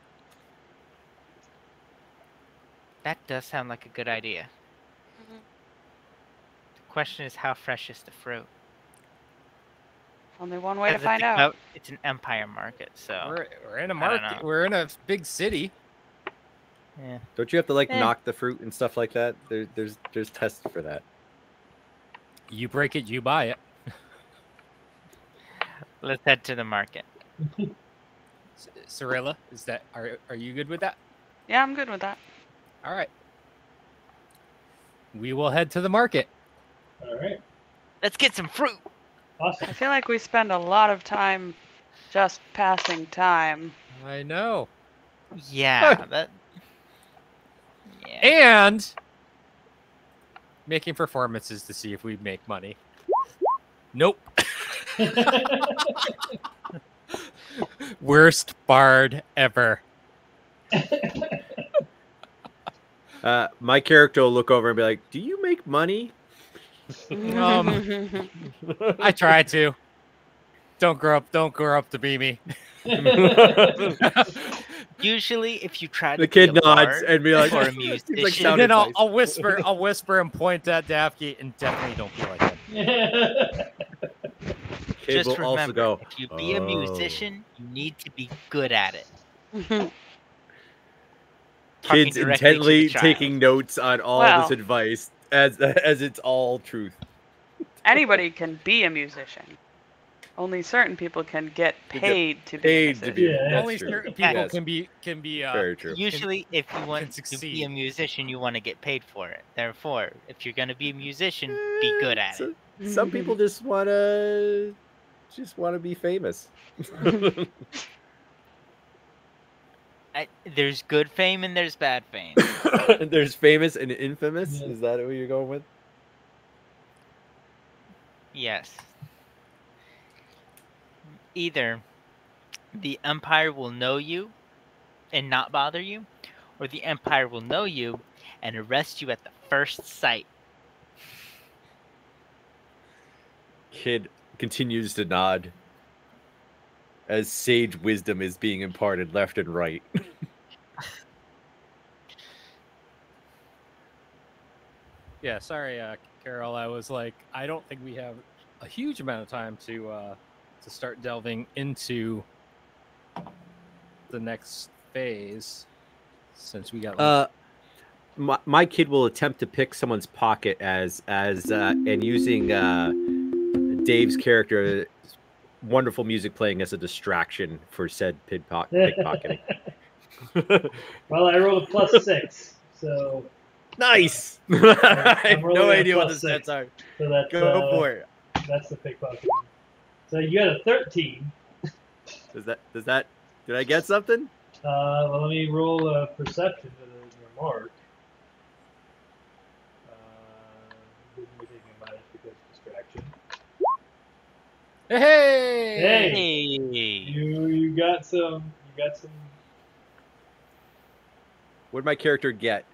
That does sound like a good idea. Mhm. The question is, how fresh is the fruit? Only one way to 'Cause find out. It's an empire market, so We're in a I don't market. know. We're in a big city. yeah. Don't you have to like Eh. knock the fruit and stuff like that? There's tests for that. You break it, you buy it. Let's head to the market. Cirilla, are you good with that? Yeah, I'm good with that. All right. We will head to the market. All right. Let's get some fruit. Awesome. I feel like we spend a lot of time just passing time. I know. Yeah, that. Yeah. And making performances to see if we make money. Nope. Worst bard ever. My character will look over and be like, "Do you make money?" I try to. Don't grow up to be me. Usually, if you try to The kid be a nods bard and be like, or a "Seems like musician, sound And then advice." I'll whisper and point at Daphne and definitely don't be like that. Kid just will remember, also go, if you be a "Oh." musician, you need to be good at it. Talking Kids directly to intently the child. taking notes on all Well. this advice as it's all truth. Anybody can be a musician. Only certain people can get get paid to be a paid to musician. be. Yeah. That's Only true. certain people Yes. can be Very true. Usually, if you want can to be succeed. a musician, you want to get paid for it. Therefore, if you're going to be a musician, be good at it. Some people just wanna be famous. There's good fame and there's bad fame. There's famous and infamous. Yeah. Is that what you're going with? Yes. Either the Empire will know you and not bother you, or the Empire will know you and arrest you at the first sight. Kid continues to nod as sage wisdom is being imparted left and right. Yeah, sorry, Carol. I was like, I don't think we have a huge amount of time to start delving into the next phase since we got like, My kid will attempt to pick someone's pocket as and using Dave's character, wonderful music playing as a distraction for said pickpocketing. Well, I rolled a +6, so Nice. I have rolling no a idea what the +6. stats are. So that's Go for it. That's the pickpocket. So you got a 13. Did I get something? Well, let me roll a perception to the remark. We're taking a minus because of distraction. hey, Hey! You got some. What did my character get?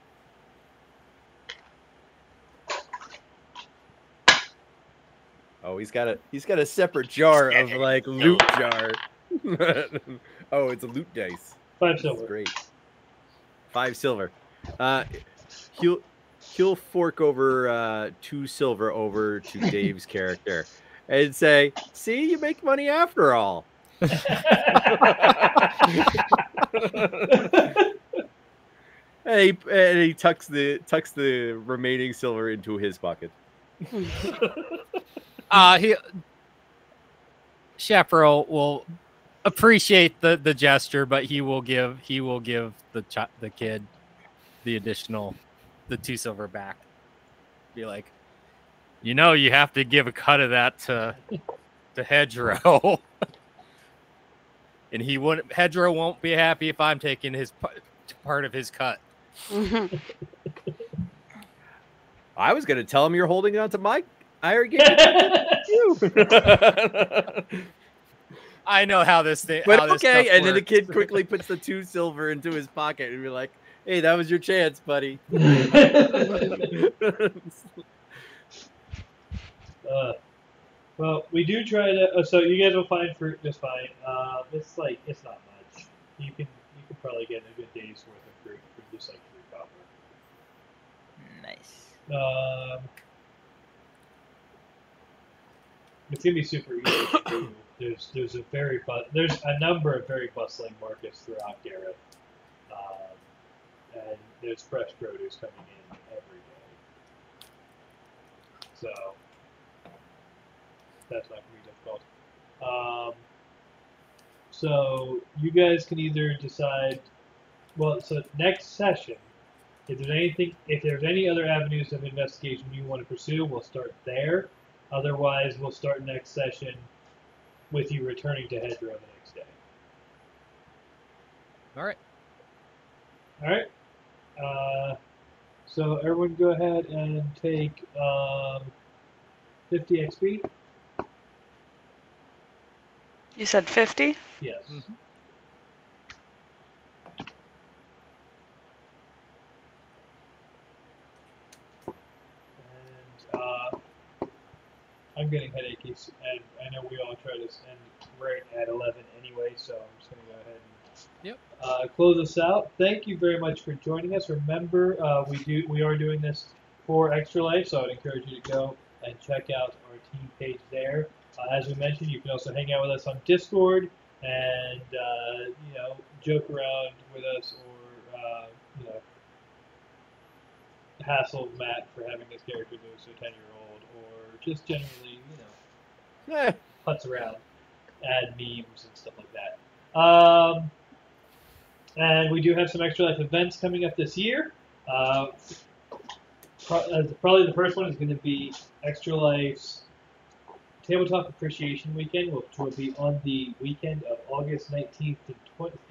Oh, he's got a separate jar of like loot jar. Oh, it's a loot dice. 5 silver. Great. 5 silver. He'll fork over 2 silver over to Dave's character and say, "See, you make money after all." And he tucks the remaining silver into his pocket. Chaparral will appreciate the gesture, but he will give the kid the 2 silver back. Be like, you have to give a cut of that to Hedgerow. And Hedgerow won't be happy if I'm taking his part of his cut. I was going to tell him you're holding on to my iron game. I know how this thing. But how this okay, stuff and then the works. kid quickly puts the 2 silver into his pocket and be like, "Hey, that was your chance, buddy." Well, we do try to. So you guys will find fruit just fine. It's not much. You can probably get a good day's worth of fruit for just like 3 copper. Nice. It's gonna be super easy to do. There's a number of very bustling markets throughout Gareth, and there's fresh produce coming in every day. So that's not gonna be difficult. So you guys can either decide. Well, so next session, if there's any other avenues of investigation you want to pursue, we'll start there. Otherwise, we'll start next session with you returning to Hedgerow the next day. All right. All right. So everyone, go ahead and take 50 XP. You said 50? Yes. Mm-hmm. And I'm getting headachy, and I know we all try to end right at 11 anyway, so I'm just going to go ahead and close us out. Thank you very much for joining us. Remember, we are doing this for Extra Life, so I'd encourage you to go and check out our team page there. As we mentioned, you can also hang out with us on Discord and joke around with us, or hassle Matt for having his character move to a 10-year-old, or just generally, putz around, add memes and stuff like that. And we do have some Extra Life events coming up this year. Probably the first one is going to be Extra Life's Tabletop Appreciation Weekend, which will be on the weekend of August 19th to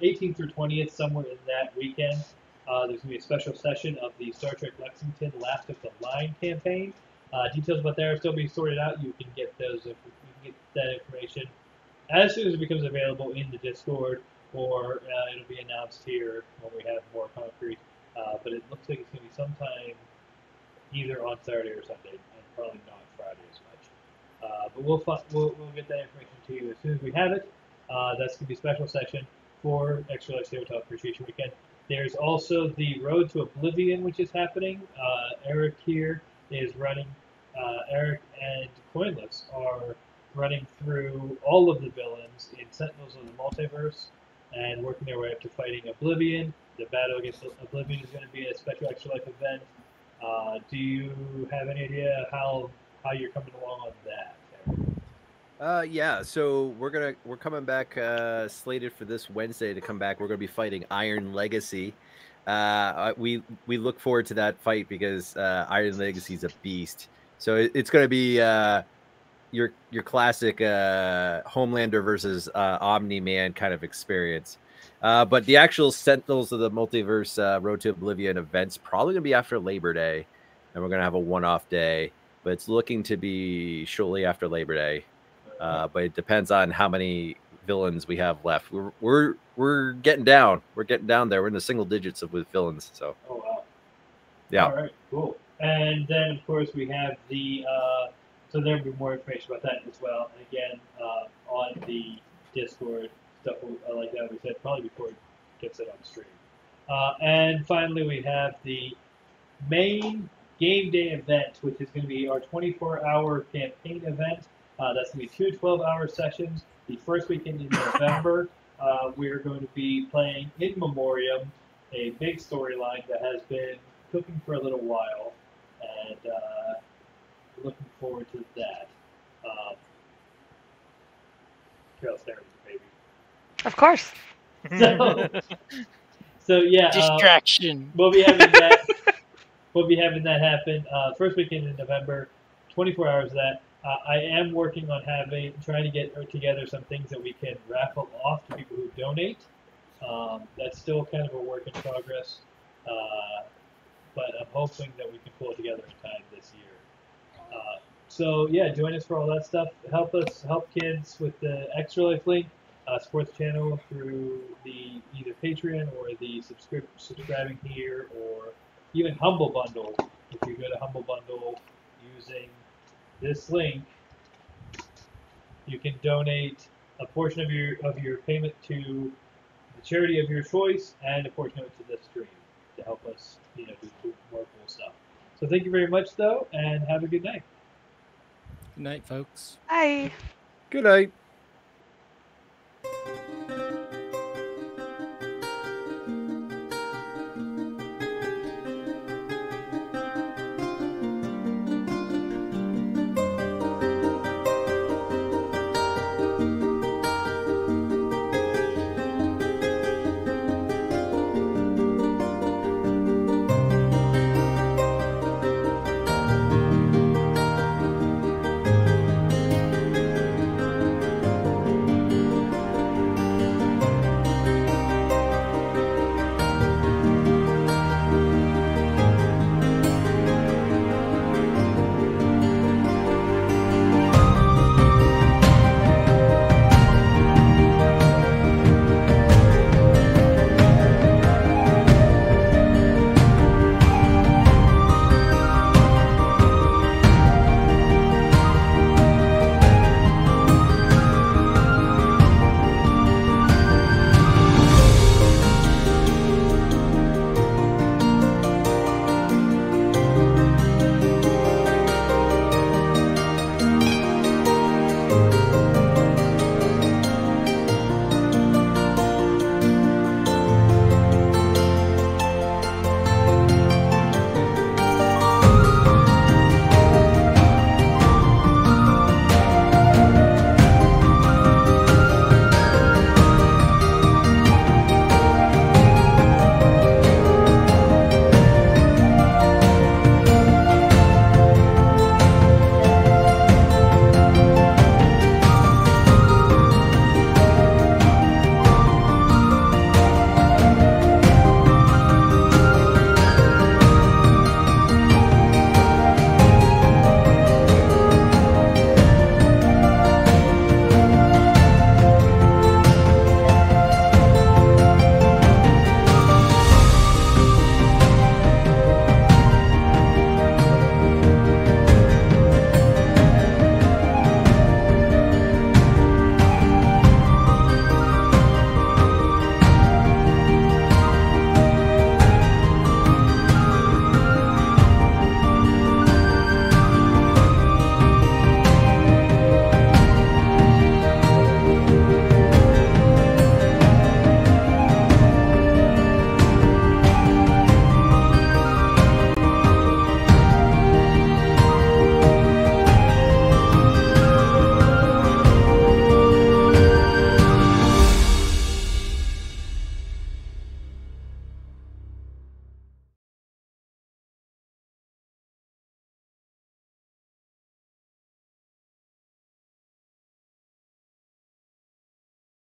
18th through 20th, somewhere in that weekend. There's going to be a special session of the Star Trek Lexington Last of the Line campaign. Details about that are still being sorted out. You can get that information as soon as it becomes available in the Discord, or it'll be announced here when we have more concrete. But it looks like it's going to be sometime either on Saturday or Sunday, and probably not Friday as much. But we'll get that information to you as soon as we have it. That's going to be a special session for Extra Life Tabletop Appreciation Weekend. There's also the Road to Oblivion, which is happening. Eric here is running. Eric and Coinless are running through all of the villains in Sentinels of the Multiverse and working their way up to fighting Oblivion. The battle against Oblivion is going to be a special Extra Life event. Do you have any idea how you're coming along on that? Yeah, so we're coming back slated for this Wednesday to come back. We're gonna be fighting Iron Legacy. We look forward to that fight because Iron Legacy is a beast. So it's gonna be your classic Homelander versus Omni Man kind of experience. But the actual Sentinels of the Multiverse Road to Oblivion event's probably gonna be after Labor Day, and we're gonna have a one-off day. But it's looking to be shortly after Labor Day. But it depends on how many villains we have left. We're getting down. We're getting down there. We're in the single digits with villains. So. Oh wow. Yeah. All right. Cool. And then of course we have the. So there'll be more information about that as well. And again, on the Discord stuff like that we said probably before it gets it on stream. And finally we have the main game day event, which is going to be our 24-hour campaign event. That's going to be 2 12-hour sessions. The first weekend in November, we're going to be playing In Memoriam, a big storyline that has been cooking for a little while, and looking forward to that. Carol's staring at the baby. Of course. So yeah, Distraction. we'll be having that. We'll be having that happen first weekend in November. 24 hours of that. I am working on trying to get together some things that we can raffle off to people who donate. That's still kind of a work in progress, but I'm hoping that we can pull it together in time this year. So yeah, join us for all that stuff. Help kids with the Extra Life link. Support the channel through the either Patreon or the subscribing here, or even Humble Bundle. If you go to Humble Bundle using this link, you can donate a portion of your payment to the charity of your choice, and a portion of it to this stream to help us, do more cool stuff. So thank you very much, though, and have a good night. Good night, folks. Bye. Good night.